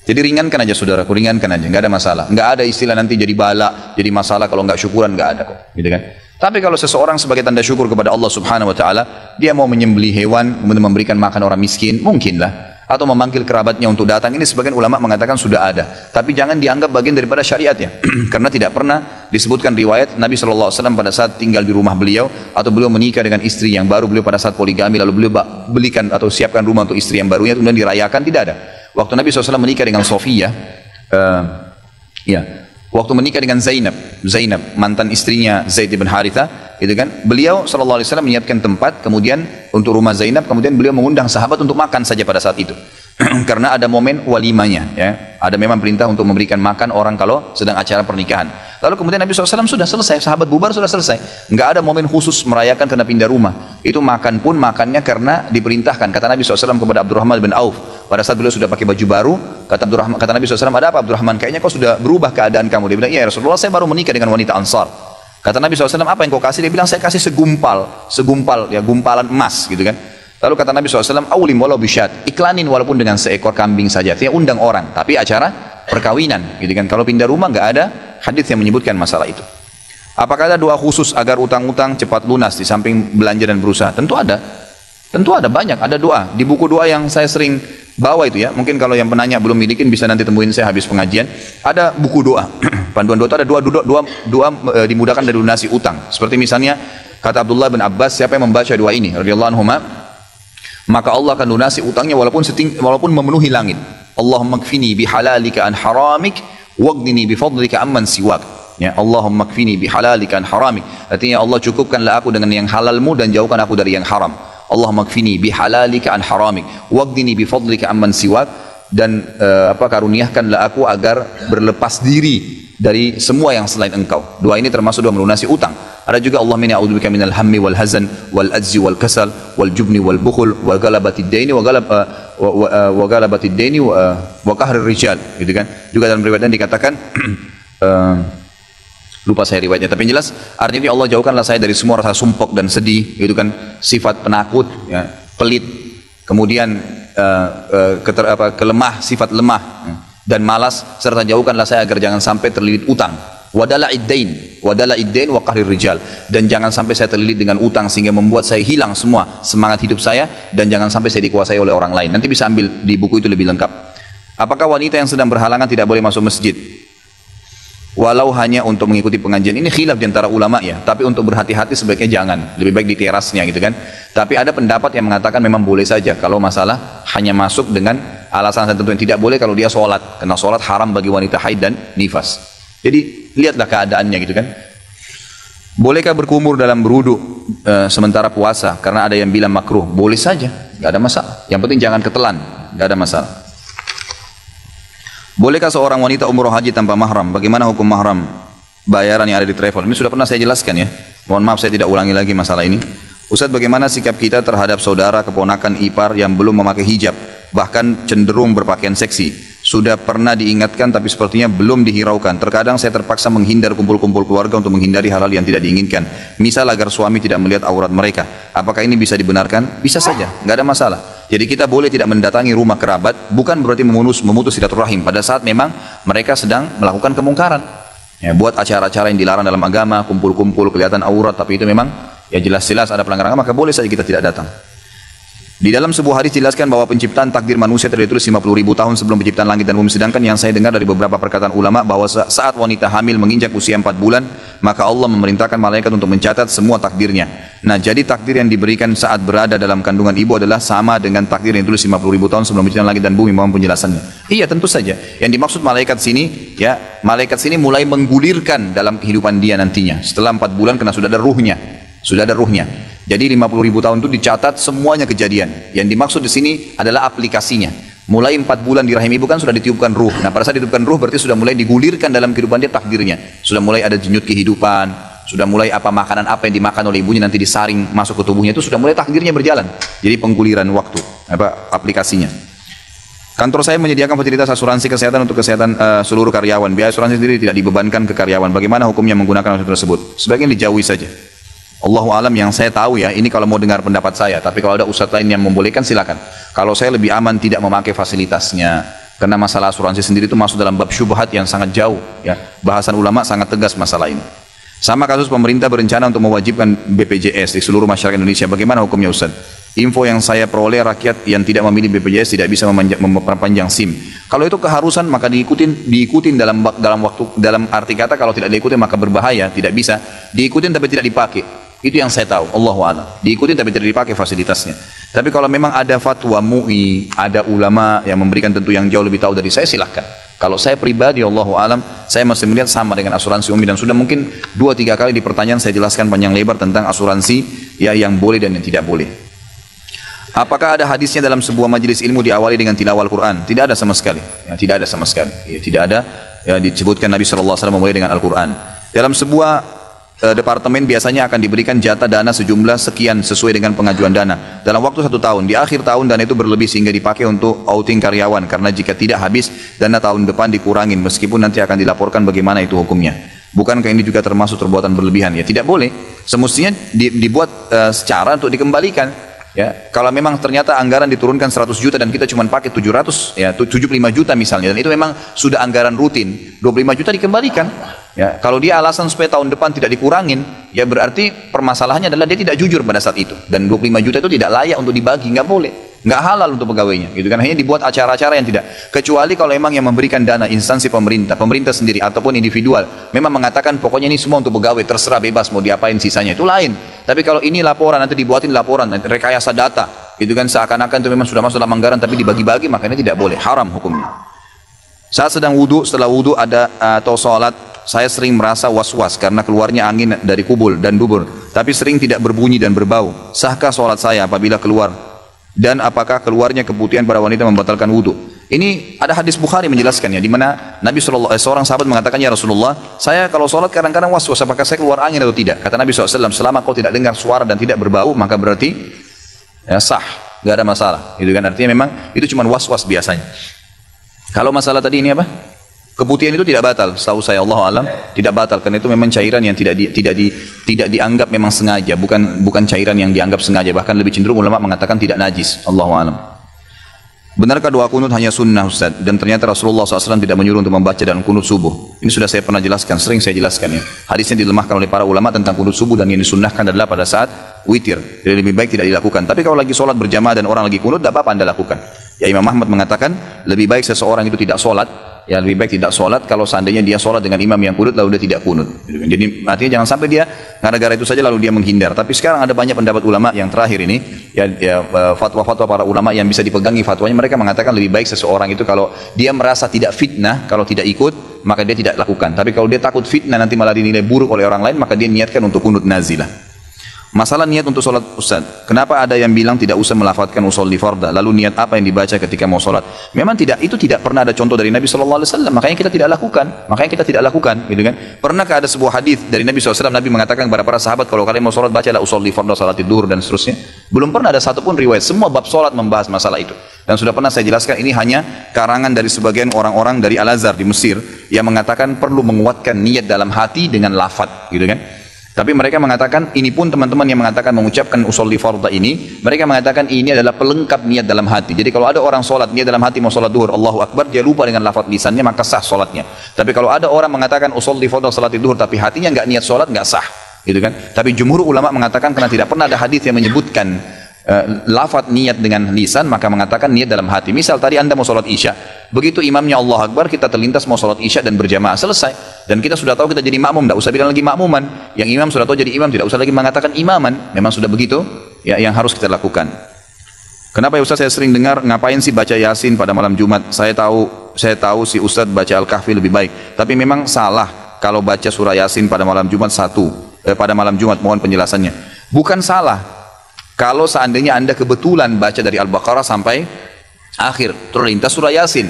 Jadi ringankan aja saudaraku, ringankan aja, nggak ada masalah. Nggak ada istilah nanti jadi bala, jadi masalah kalau nggak syukuran, nggak ada kok, gitu kan? Tapi kalau seseorang sebagai tanda syukur kepada Allah Subhanahu Wa Taala, dia mau menyembelih hewan kemudian memberikan makan orang miskin, mungkinlah. Atau memanggil kerabatnya untuk datang, ini sebagian ulama mengatakan sudah ada, tapi jangan dianggap bagian daripada syariatnya. Karena tidak pernah disebutkan riwayat Nabi SAW pada saat tinggal di rumah beliau atau beliau menikah dengan istri yang baru, beliau pada saat poligami lalu beliau belikan atau siapkan rumah untuk istri yang barunya kemudian dirayakan, tidak ada. Waktu Nabi SAW menikah dengan Sofiyah, waktu menikah dengan Zainab mantan istrinya Zaid bin Haritha, gitu kan? Beliau SAW menyiapkan tempat kemudian untuk rumah Zainab, kemudian beliau mengundang sahabat untuk makan saja pada saat itu. Karena ada momen walimanya, ya. Ada memang perintah untuk memberikan makan orang kalau sedang acara pernikahan. Lalu kemudian Nabi SAW sudah selesai, sahabat bubar sudah selesai. Nggak ada momen khusus merayakan karena pindah rumah. Itu makan pun makannya karena diperintahkan. Kata Nabi SAW kepada Abdurrahman bin Auf, pada saat beliau sudah pakai baju baru, kata Nabi SAW, ada apa Abdurrahman? Kayaknya kau sudah berubah keadaan kamu. Dia bilang, iya Rasulullah, saya baru menikah dengan wanita Ansar. Kata Nabi SAW, apa yang kau kasih? Dia bilang, saya kasih segumpal, ya gumpalan emas, gitu kan. Lalu kata Nabi SAW, awlim walau bisyat, iklanin walaupun dengan seekor kambing saja. Artinya undang orang, tapi acara perkawinan, gitu kan. Kalau pindah rumah nggak ada hadits yang menyebutkan masalah itu. Apakah ada doa khusus agar utang-utang cepat lunas di samping belanja dan berusaha? Tentu ada banyak, ada doa. Di buku doa yang saya sering bawa itu ya, mungkin kalau yang penanya belum milikin bisa nanti temuin saya habis pengajian. Ada buku doa, panduan doa, ada doa dimudahkan dari lunasi utang. Seperti misalnya kata Abdullah bin Abbas, siapa yang membaca doa ini radhiyallahu anhuma, maka Allah akan lunasi utangnya walaupun memenuhi langit. Allahumma kfini bihalalika an haramik waghnini bifadlika amman siwak. Ya, Allahumma kfini bihalalika an haramik. Artinya Allah cukupkanlah aku dengan yang halalmu dan jauhkan aku dari yang haram. Allahumma kfini bihalalika an haramik waghnini bifadlika amman siwak, dan karuniakanlah aku agar berlepas diri dari semua yang selain engkau. Doa ini termasuk doa melunasi utang. Ada juga Allahumma inni a'udzubika minal hammi wal hazan wal ajzi wal kasal wal jubni wal bukhul wa ghalabati ad-daini wa wa galabatid daini wa qahrir rijal, gitu kan. Juga dalam riwayatnya dikatakan lupa saya riwayatnya, tapi yang jelas artinya Allah jauhkanlah saya dari semua rasa sumpek dan sedih, gitu kan, sifat penakut, ya, pelit, kemudian sifat lemah dan malas, serta jauhkanlah saya agar jangan sampai terlilit utang. Wadala iddain wa qahrir rijal, dan jangan sampai saya terlilit dengan utang sehingga membuat saya hilang semua semangat hidup saya, dan jangan sampai saya dikuasai oleh orang lain. Nanti bisa ambil di buku itu lebih lengkap. Apakah wanita yang sedang berhalangan tidak boleh masuk masjid walau hanya untuk mengikuti pengajian? Ini khilaf di antara ulama ya, tapi untuk berhati-hati sebaiknya jangan, lebih baik di terasnya, gitu kan. Tapi ada pendapat yang mengatakan memang boleh saja kalau masalah hanya masuk dengan alasan tertentu. Yang tidak boleh kalau dia sholat, karena sholat haram bagi wanita haid dan nifas. Jadi lihatlah keadaannya, gitu kan. Bolehkah berkumur dalam berwudu sementara puasa? Karena ada yang bilang makruh. Boleh saja, nggak ada masalah. Yang penting jangan ketelan, nggak ada masalah. Bolehkah seorang wanita umroh haji tanpa mahram? Bagaimana hukum mahram bayaran yang ada di travel? Ini sudah pernah saya jelaskan ya. Mohon maaf saya tidak ulangi lagi masalah ini. Ustaz, bagaimana sikap kita terhadap saudara, keponakan, ipar yang belum memakai hijab, bahkan cenderung berpakaian seksi? Sudah pernah diingatkan tapi sepertinya belum dihiraukan. Terkadang saya terpaksa menghindar kumpul-kumpul keluarga untuk menghindari hal-hal yang tidak diinginkan. Misal agar suami tidak melihat aurat mereka. Apakah ini bisa dibenarkan? Bisa saja, nggak ada masalah. Jadi kita boleh tidak mendatangi rumah kerabat, bukan berarti memutus silaturahim pada saat memang mereka sedang melakukan kemungkaran. Ya, buat acara-acara yang dilarang dalam agama, kumpul-kumpul, kelihatan aurat, tapi itu memang ya jelas-jelas ada pelanggaran agama, maka boleh saja kita tidak datang. Di dalam sebuah hadis dijelaskan bahwa penciptaan takdir manusia telah ditulis 50.000 tahun sebelum penciptaan langit dan bumi. Sedangkan yang saya dengar dari beberapa perkataan ulama bahwa saat wanita hamil menginjak usia 4 bulan, maka Allah memerintahkan malaikat untuk mencatat semua takdirnya. Nah, jadi takdir yang diberikan saat berada dalam kandungan ibu adalah sama dengan takdir yang ditulis 50.000 tahun sebelum penciptaan langit dan bumi. Mohon penjelasannya. Iya, tentu saja. Yang dimaksud malaikat sini, ya, malaikat sini mulai menggulirkan dalam kehidupan dia nantinya. Setelah 4 bulan karena sudah ada ruhnya. Sudah ada ruhnya. Jadi 50.000 tahun itu dicatat semuanya kejadian. Yang dimaksud di sini adalah aplikasinya. Mulai 4 bulan di rahim ibu kan sudah ditiupkan ruh. Nah, pada saat ditiupkan ruh berarti sudah mulai digulirkan dalam kehidupan dia takdirnya. Sudah mulai ada denyut kehidupan. Sudah mulai apa makanan apa yang dimakan oleh ibunya nanti disaring masuk ke tubuhnya, itu sudah mulai takdirnya berjalan. Jadi pengguliran waktu, aplikasinya. Kantor saya menyediakan fasilitas asuransi kesehatan untuk kesehatan seluruh karyawan. Biaya asuransi sendiri tidak dibebankan ke karyawan. Bagaimana hukumnya menggunakan asuransi tersebut? Sebaiknya dijauhi saja. Allahu alam, yang saya tahu ya, ini kalau mau dengar pendapat saya, tapi kalau ada ustadz lain yang membolehkan silakan. Kalau saya lebih aman tidak memakai fasilitasnya, karena masalah asuransi sendiri itu masuk dalam bab syubhat yang sangat jauh ya. Bahasan ulama sangat tegas masalah ini. Sama kasus pemerintah berencana untuk mewajibkan BPJS di seluruh masyarakat Indonesia. Bagaimana hukumnya Ustaz? Info yang saya peroleh, rakyat yang tidak memilih BPJS tidak bisa memperpanjang SIM. Kalau itu keharusan maka diikutin dalam arti kata, kalau tidak diikutin maka berbahaya, tidak bisa. Diikutin tapi tidak dipakai. Itu yang saya tahu, Allahu a'lam. Diikutin tapi tidak dipakai fasilitasnya. Tapi kalau memang ada fatwa MUI, ada ulama yang memberikan tentu yang jauh lebih tahu dari saya, silahkan. Kalau saya pribadi, Allahu a'lam, saya masih melihat sama dengan asuransi umum, dan sudah mungkin 2-3 kali di pertanyaan saya jelaskan panjang lebar tentang asuransi ya, yang boleh dan yang tidak boleh. Apakah ada hadisnya dalam sebuah majelis ilmu diawali dengan tilawah Al-Quran? Tidak ada sama sekali. Ya, tidak ada sama sekali. Ya, tidak ada. Ya, disebutkan Nabi SAW memulai dengan Al-Quran. Dalam sebuah departemen biasanya akan diberikan jatah dana sejumlah sekian sesuai dengan pengajuan dana dalam waktu 1 tahun. Di akhir tahun dana itu berlebih sehingga dipakai untuk outing karyawan, karena jika tidak habis dana tahun depan dikurangin, meskipun nanti akan dilaporkan bagaimana itu hukumnya. Bukankah ini juga termasuk perbuatan berlebihan? Ya, tidak boleh. Semestinya dibuat secara untuk dikembalikan. Ya, kalau memang ternyata anggaran diturunkan 100 juta dan kita cuma pakai 700, ya 75 juta misalnya, dan itu memang sudah anggaran rutin, 25 juta dikembalikan. Ya, kalau dia alasan supaya tahun depan tidak dikurangin, ya berarti permasalahannya adalah dia tidak jujur pada saat itu, dan 25 juta itu tidak layak untuk dibagi, nggak boleh, nggak halal untuk pegawainya, gitu kan. Hanya dibuat acara-acara yang tidak, kecuali kalau memang yang memberikan dana instansi pemerintah sendiri ataupun individual memang mengatakan pokoknya ini semua untuk pegawai, terserah bebas mau diapain sisanya, itu lain. Tapi kalau ini laporan, nanti dibuatin laporan, nanti rekayasa data, gitu kan, seakan-akan itu memang sudah masuk dalam anggaran tapi dibagi-bagi, makanya tidak boleh, haram hukumnya. Saat sedang wudhu, setelah wudhu atau sholat, saya sering merasa was-was karena keluarnya angin dari kubul dan dubur, tapi sering tidak berbunyi dan berbau. Sahkah sholat saya apabila keluar? Dan apakah keluarnya keputihan pada wanita membatalkan wudhu? Ini ada hadis Bukhari menjelaskannya, di mana Nabi seorang sahabat mengatakan, ya Rasulullah, saya kalau sholat kadang-kadang was-was apakah saya keluar angin atau tidak. Kata Nabi SAW, selama kau tidak dengar suara dan tidak berbau, maka berarti ya, sah. nggak ada masalah. Itu kan artinya memang itu cuma was-was biasanya. Kalau masalah tadi ini apa? Keputihan itu tidak batal, setahu saya Allah alam tidak batal karena itu memang cairan yang tidak dianggap memang sengaja, bukan cairan yang dianggap sengaja, bahkan lebih cenderung ulama mengatakan tidak najis. Allah alam. Benarkah doa kunut hanya sunnah Ustaz? Dan ternyata Rasulullah SAW tidak menyuruh untuk membaca dalam kunut subuh. Ini sudah saya pernah jelaskan, sering saya jelaskan ya. Hadisnya dilemahkan oleh para ulama tentang kunut subuh dan yang disunnahkan adalah pada saat witir. Jadi lebih baik tidak dilakukan. Tapi kalau lagi sholat berjamaah dan orang lagi kunut, tidak apa-apa Anda lakukan. Ya Imam Ahmad mengatakan lebih baik seseorang itu tidak sholat. Ya lebih baik tidak sholat kalau seandainya dia sholat dengan imam yang kunut lalu dia tidak kunut. Jadi artinya jangan sampai dia gara-gara itu saja lalu dia menghindar. Tapi sekarang ada banyak pendapat ulama yang terakhir ini fatwa-fatwa para ulama yang bisa dipegangi fatwanya, mereka mengatakan lebih baik seseorang itu kalau dia merasa tidak fitnah, kalau tidak ikut maka dia tidak lakukan. Tapi kalau dia takut fitnah nanti malah dinilai buruk oleh orang lain, maka dia niatkan untuk kunut nazilah. Masalah niat untuk sholat Ustaz, kenapa ada yang bilang tidak usah melafadzkan usolli farda, lalu niat apa yang dibaca ketika mau sholat? Memang itu tidak pernah ada contoh dari Nabi SAW, makanya kita tidak lakukan, gitu kan? Pernahkah ada sebuah hadis dari Nabi SAW, Nabi mengatakan kepada para sahabat, kalau kalian mau sholat bacalah usolli farda, salat duhur dan seterusnya? Belum pernah ada satupun riwayat, semua bab sholat membahas masalah itu. Dan sudah pernah saya jelaskan, ini hanya karangan dari sebagian orang-orang dari Al-Azhar di Mesir, yang mengatakan perlu menguatkan niat dalam hati dengan lafadz, gitu kan? Tapi mereka mengatakan, ini pun teman-teman yang mengatakan mengucapkan usolli farda ini, mereka mengatakan ini adalah pelengkap niat dalam hati. Jadi kalau ada orang sholat, niat dalam hati mau sholat duhur, Allahu Akbar, dia lupa dengan lafaz lisannya, maka sah sholatnya. Tapi kalau ada orang mengatakan usolli farda salat duhur, tapi hatinya nggak niat sholat, nggak sah. Gitu kan? Tapi jumhur ulama mengatakan karena tidak pernah ada hadis yang menyebutkan lafaz niat dengan lisan, maka mengatakan niat dalam hati. Misal tadi Anda mau sholat isya, begitu imamnya Allah Akbar, kita terlintas mau sholat isya dan berjamaah, selesai. Dan kita sudah tahu kita jadi makmum, tidak usah bilang lagi makmuman. Yang imam sudah tahu jadi imam, tidak usah lagi mengatakan imaman. Memang sudah begitu, ya yang harus kita lakukan. Kenapa ya Ustaz saya sering dengar, ngapain sih baca Yasin pada malam Jumat? Saya tahu si Ustaz baca Al-Kahfi lebih baik. Tapi memang salah kalau baca surah Yasin pada malam Jumat pada malam Jumat, mohon penjelasannya. Bukan salah. Kalau seandainya Anda kebetulan baca dari Al-Baqarah sampai akhir, terlintas surah Yasin.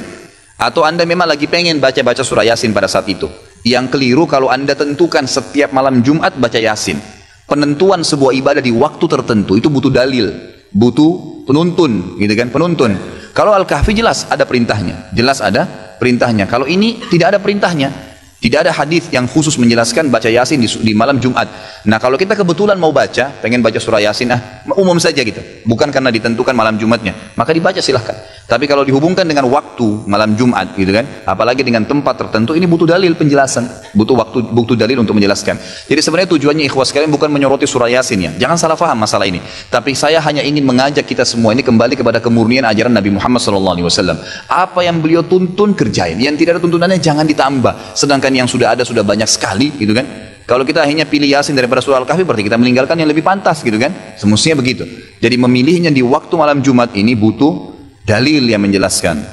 Atau Anda memang lagi pengen baca-baca surah Yasin pada saat itu. Yang keliru kalau Anda tentukan setiap malam Jumat baca Yasin. Penentuan sebuah ibadah di waktu tertentu itu butuh dalil, butuh penuntun, gitu kan? Penuntun. Kalau Al-Kahfi jelas ada perintahnya, Kalau ini tidak ada perintahnya. Tidak ada hadis yang khusus menjelaskan baca Yasin di malam Jumat. Nah kalau kita kebetulan mau baca, pengen baca surah Yasin, umum saja gitu. Bukan karena ditentukan malam Jumatnya, maka dibaca silahkan. Tapi kalau dihubungkan dengan waktu malam Jumat gitu kan, apalagi dengan tempat tertentu, ini butuh dalil penjelasan, butuh dalil untuk menjelaskan. Jadi sebenarnya tujuannya ikhwas sekalian bukan menyoroti surah Yasin ya. Jangan salah faham masalah ini. Tapi saya hanya ingin mengajak kita semua ini kembali kepada kemurnian ajaran Nabi Muhammad SAW. Apa yang beliau tuntun kerjain, yang tidak ada tuntunannya jangan ditambah. Sedangkan yang sudah ada sudah banyak sekali gitu kan. Kalau kita hanya pilih Yasin daripada surah Al-Kahfi, berarti kita meninggalkan yang lebih pantas gitu kan. Semestinya begitu. Jadi memilihnya di waktu malam Jumat ini butuh dalil yang menjelaskan.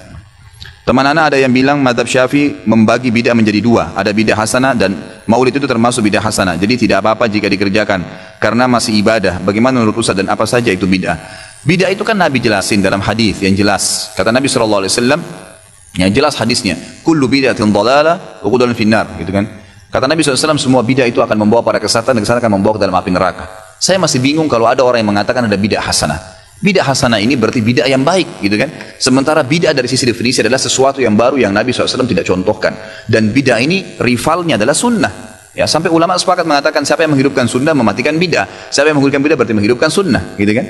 Teman anak ada yang bilang mazhab Syafi'i membagi bid'ah menjadi dua, ada bid'ah hasanah dan maulid itu termasuk bid'ah hasanah. Jadi tidak apa-apa jika dikerjakan karena masih ibadah. Bagaimana menurut Ustaz dan apa saja itu bid'ah? Bid'ah itu kan Nabi jelasin dalam hadis yang jelas. Kata Nabi SAW yang jelas hadisnya, kullu bid'atin dhalalah wa kullu finnar, gitu kan. Kata Nabi SAW semua bid'ah itu akan membawa pada kesesatan dan kesesatan akan membawa ke dalam api neraka. Saya masih bingung kalau ada orang yang mengatakan ada bid'ah hasanah. Bid'ah hasanah ini berarti bid'ah yang baik, gitu kan? Sementara bid'ah dari sisi definisi adalah sesuatu yang baru yang Nabi SAW tidak contohkan. Dan bid'ah ini rivalnya adalah sunnah. Ya, sampai ulama sepakat mengatakan siapa yang menghidupkan sunnah mematikan bid'ah. Siapa yang menghidupkan bid'ah berarti menghidupkan sunnah, gitu kan?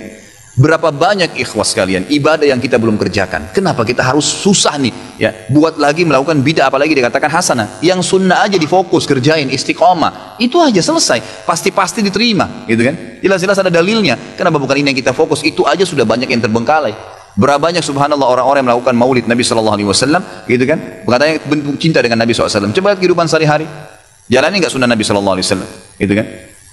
Berapa banyak ikhwas kalian ibadah yang kita belum kerjakan? Kenapa kita harus susah nih? Ya, buat lagi melakukan bid'ah apalagi dikatakan hasanah. Yang sunnah aja difokus kerjain istiqomah. Itu aja selesai. Pasti diterima, gitu kan? Jelas-jelas ada dalilnya. Kenapa bukan ini yang kita fokus? Itu aja sudah banyak yang terbengkalai. Berapa banyak subhanallah orang-orang yang melakukan maulid Nabi SAW, gitu kan? Katanya bentuk cinta dengan Nabi SAW. Coba lihat kehidupan sehari-hari. Jalani nggak sunnah Nabi SAW, gitu kan?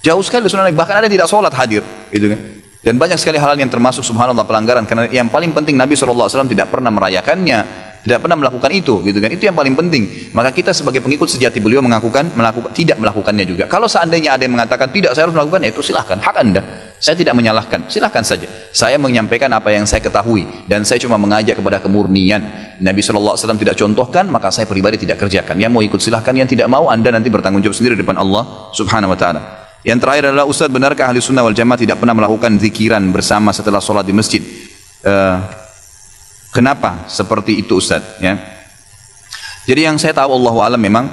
Jauh sekali sunnah Nabi. Bahkan ada tidak sholat hadir, gitu kan? Dan banyak sekali hal yang termasuk subhanallah pelanggaran, karena yang paling penting Nabi SAW tidak pernah merayakannya, tidak pernah melakukan itu, gitu kan? Itu yang paling penting. Maka kita sebagai pengikut sejati beliau tidak melakukannya juga. Kalau seandainya ada yang mengatakan tidak saya harus melakukan, itu silahkan, hak Anda. Saya tidak menyalahkan, silahkan saja. Saya menyampaikan apa yang saya ketahui dan saya cuma mengajak kepada kemurnian. Nabi SAW tidak contohkan, maka saya pribadi tidak kerjakan. Yang mau ikut silahkan, yang tidak mau Anda nanti bertanggung jawab sendiri di depan Allah Subhanahu Wa Taala. Yang terakhir adalah Ustaz, benarkah ahli sunnah wal jamaah tidak pernah melakukan zikiran bersama setelah sholat di masjid? Kenapa seperti itu Ustaz? Ya. Jadi yang saya tahu Allahu a'lam memang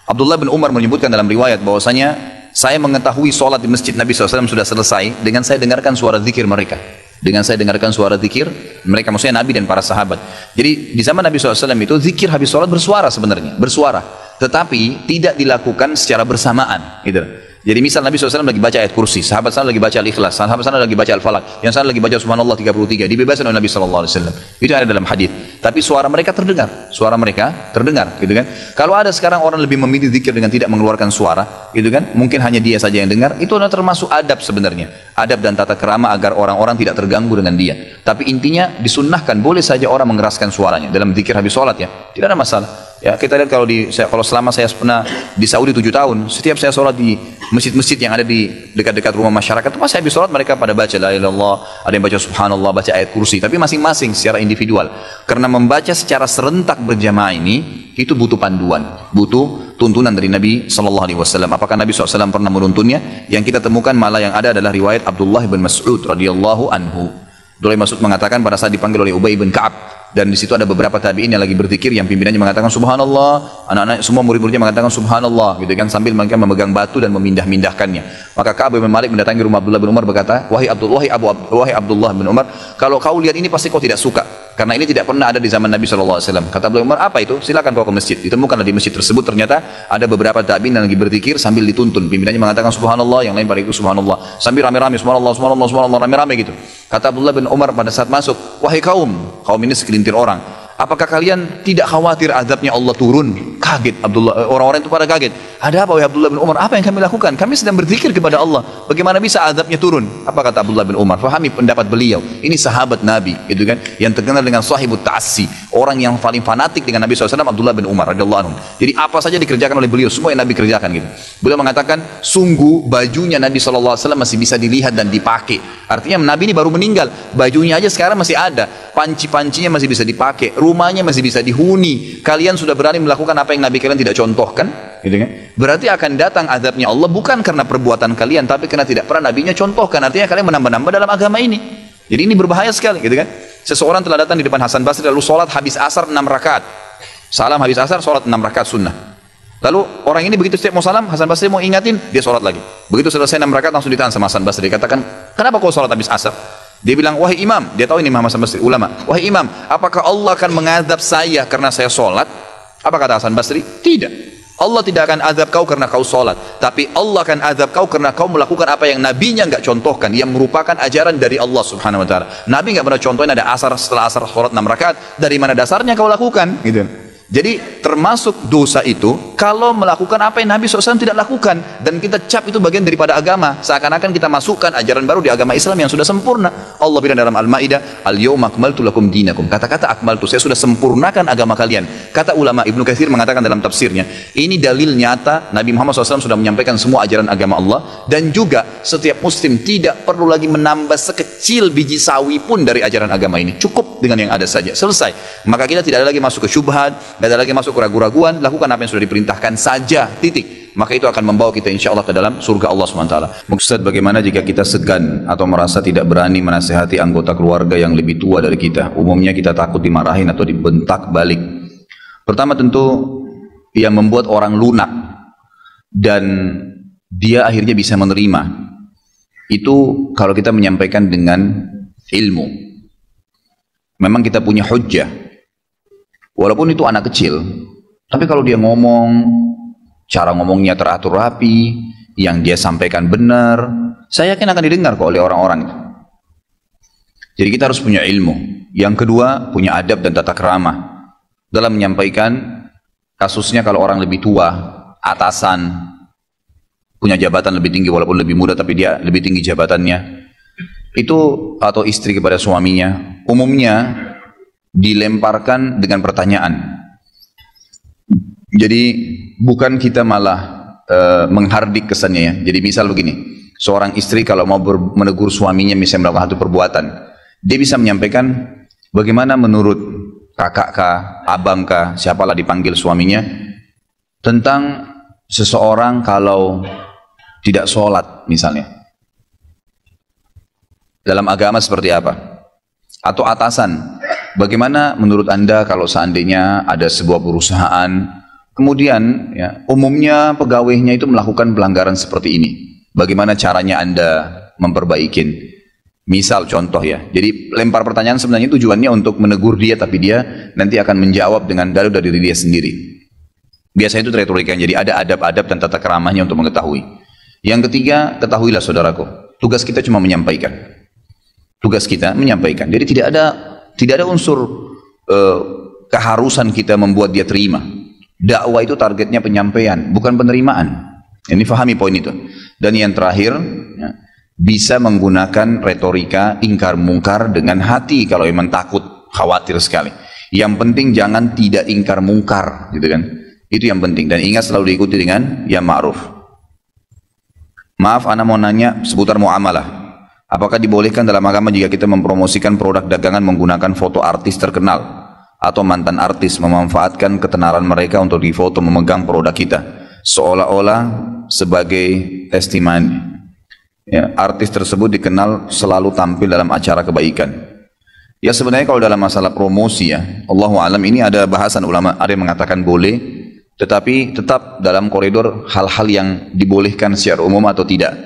Abdullah bin Umar menyebutkan dalam riwayat bahwasanya saya mengetahui sholat di masjid Nabi SAW sudah selesai dengan saya dengarkan suara zikir mereka. Dengan saya dengarkan suara zikir mereka, maksudnya Nabi dan para sahabat. Jadi di zaman Nabi SAW itu zikir habis sholat bersuara sebenarnya, bersuara. Tetapi tidak dilakukan secara bersamaan. Gitu. Jadi misal Nabi SAW lagi baca ayat kursi, sahabat sana lagi baca Al-Ikhlas, sahabat sana lagi baca Al-Falaq, yang sana lagi baca Subhanallah 33, dibebaskan oleh Nabi SAW. Itu ada dalam hadis. Tapi suara mereka terdengar, gitu kan? Kalau ada sekarang orang lebih memilih zikir dengan tidak mengeluarkan suara, gitu kan? Mungkin hanya dia saja yang dengar, itu adalah termasuk adab sebenarnya. Adab dan tata kerama agar orang-orang tidak terganggu dengan dia. Tapi intinya disunnahkan, boleh saja orang mengeraskan suaranya dalam zikir habis sholat ya, tidak ada masalah. Ya, kita lihat kalau selama saya pernah di Saudi 7 tahun, setiap saya sholat di masjid-masjid yang ada di dekat-dekat rumah masyarakat, itu pas saya habis sholat mereka pada baca la ilaha illallah, ada yang baca subhanallah, baca ayat kursi, tapi masing-masing secara individual. Karena membaca secara serentak berjamaah ini, itu butuh panduan, butuh tuntunan dari Nabi SAW. Apakah Nabi SAW pernah menuntunnya? Yang kita temukan malah yang ada adalah riwayat Abdullah bin Mas'ud radhiyallahu anhu. Abdullah bin Mas'ud mengatakan pada saat dipanggil oleh Ubay bin Ka'ab, dan di situ ada beberapa tabi'in yang lagi berzikir, yang pimpinannya mengatakan subhanallah, anak-anak semua murid-muridnya mengatakan subhanallah, gitu kan, sambil mereka memegang batu dan memindah-mindahkannya. Maka Ka'ab bin Malik mendatangi rumah Abdullah bin Umar berkata, wahai Abdullah bin Umar, kalau kau lihat ini pasti kau tidak suka, karena ini tidak pernah ada di zaman Nabi SAW. Kata Abdullah bin Umar, apa itu? Silakan kau ke masjid. Ditemukanlah di masjid tersebut ternyata ada beberapa tabi'in yang lagi berzikir sambil dituntun, pimpinannya mengatakan subhanallah, yang lain pada itu subhanallah, sambil rame-rame subhanallah, subhanallah, subhanallah, rame-rame gitu. Kata Abdullah bin Umar pada saat masuk, wahai kaum ini segelintir orang, apakah kalian tidak khawatir azabnya Allah turun? Kaget Abdullah, orang-orang itu pada kaget. Ada apa wahai Abdullah bin Umar? Apa yang kami lakukan? Kami sedang berzikir kepada Allah. Bagaimana bisa azabnya turun? Apa kata Abdullah bin Umar? Fahami pendapat beliau. Ini sahabat Nabi, gitu kan? Yang terkenal dengan sahibut ta'assi, orang yang paling fanatik dengan Nabi SAW, Abdullah bin Umar radhiyallahu anhu. Jadi apa saja dikerjakan oleh beliau, semua yang Nabi kerjakan gitu. Beliau mengatakan, sungguh bajunya Nabi SAW masih bisa dilihat dan dipakai. Artinya Nabi ini baru meninggal, bajunya aja sekarang masih ada, panci-pancinya masih bisa dipakai, rumahnya masih bisa dihuni. Kalian sudah berani melakukan apa yang Nabi kalian tidak contohkan, gitu kan? Berarti akan datang azabnya Allah bukan karena perbuatan kalian, tapi karena tidak pernah Nabinya contohkan. Artinya kalian menambah-nambah dalam agama ini. Jadi ini berbahaya sekali, gitu kan? Seseorang telah datang di depan Hasan Basri lalu sholat habis asar 6 rakaat. Salam habis asar, sholat 6 rakaat sunnah. Lalu orang ini begitu setiap mau salam, Hasan Basri mau ingatin, dia sholat lagi. Begitu selesai 6 rakaat langsung ditahan sama Hasan Basri. Katakan, kenapa kau sholat habis asar? Dia bilang, wahai imam, dia tahu ini Imam Hasan Basri, ulama. Wahai imam, apakah Allah akan mengadab saya karena saya sholat? Apa kata Hasan Basri? Tidak. Allah tidak akan azab kau karena kau sholat, tapi Allah akan azab kau karena kau melakukan apa yang nabinya nggak contohkan, yang merupakan ajaran dari Allah Subhanahu Wa Taala. Nabi nggak pernah contohin ada asar setelah asar sholat 6 rakaat. Dari mana dasarnya kau lakukan? Gitu. Jadi termasuk dosa itu kalau melakukan apa yang Nabi SAW tidak lakukan, dan kita cap itu bagian daripada agama, seakan-akan kita masukkan ajaran baru di agama Islam yang sudah sempurna. Allah bilang dalam Al-Maidah, al-yawma akmaltu lakum dinakum. Kata-kata akmaltu, saya sudah sempurnakan agama kalian. Kata ulama Ibnu Katsir mengatakan dalam tafsirnya, ini dalil nyata Nabi Muhammad SAW sudah menyampaikan semua ajaran agama Allah, dan juga setiap muslim tidak perlu lagi menambah sekecil biji sawi pun dari ajaran agama ini. Cukup dengan yang ada saja, selesai. Maka kita tidak ada lagi masuk ke syubhat, tidak ada lagi masuk ke ragu-raguan, lakukan apa yang sudah diperintahkan saja, titik. Maka itu akan membawa kita insya Allah ke dalam surga Allah SWT. Ustaz, bagaimana jika kita segan atau merasa tidak berani menasihati anggota keluarga yang lebih tua dari kita? Umumnya kita takut dimarahin atau dibentak balik. Pertama tentu yang membuat orang lunak dan dia akhirnya bisa menerima itu kalau kita menyampaikan dengan ilmu. Memang kita punya hujjah. Walaupun itu anak kecil, tapi kalau dia ngomong, cara ngomongnya teratur rapi, yang dia sampaikan benar, saya yakin akan didengar kok oleh orang-orang itu. Jadi kita harus punya ilmu. Yang kedua, punya adab dan tata krama dalam menyampaikan kasusnya. Kalau orang lebih tua, atasan, punya jabatan lebih tinggi walaupun lebih muda tapi dia lebih tinggi jabatannya, itu atau istri kepada suaminya, umumnya dilemparkan dengan pertanyaan. Jadi bukan kita malah menghardik kesannya ya. Jadi misal begini, seorang istri kalau mau menegur suaminya misalnya melakukan satu perbuatan, dia bisa menyampaikan bagaimana menurut kakak kah, abang kah, siapalah dipanggil suaminya, tentang seseorang kalau tidak sholat misalnya. Dalam agama seperti apa? Atau atasan, bagaimana menurut Anda kalau seandainya ada sebuah perusahaan, kemudian ya, umumnya pegawainya itu melakukan pelanggaran seperti ini. Bagaimana caranya Anda memperbaikin? Misal contoh ya, jadi lempar pertanyaan sebenarnya tujuannya untuk menegur dia, tapi dia nanti akan menjawab dengan dalil dari diri dia sendiri. Biasanya itu retorika, jadi ada adab-adab dan tata keramanya untuk mengetahui. Yang ketiga, ketahuilah saudaraku, tugas kita cuma menyampaikan. Tugas kita menyampaikan. Jadi tidak ada unsur keharusan kita membuat dia terima. Dakwah itu targetnya penyampaian, bukan penerimaan. Ini fahami poin itu. Dan yang terakhir, ya, bisa menggunakan retorika ingkar mungkar dengan hati kalau memang takut, khawatir sekali. Yang penting jangan tidak ingkar mungkar, gitu kan? Itu yang penting. Dan ingat selalu diikuti dengan yang ma'ruf. Maaf, ana mau nanya seputar muamalah. Apakah dibolehkan dalam agama jika kita mempromosikan produk dagangan menggunakan foto artis terkenal atau mantan artis, memanfaatkan ketenaran mereka untuk difoto memegang produk kita seolah-olah sebagai testimoni? Ya, artis tersebut dikenal selalu tampil dalam acara kebaikan. Ya sebenarnya kalau dalam masalah promosi ya, Allahu alam, ini ada bahasan ulama, ada yang mengatakan boleh, tetapi tetap dalam koridor hal-hal yang dibolehkan secara umum atau tidak.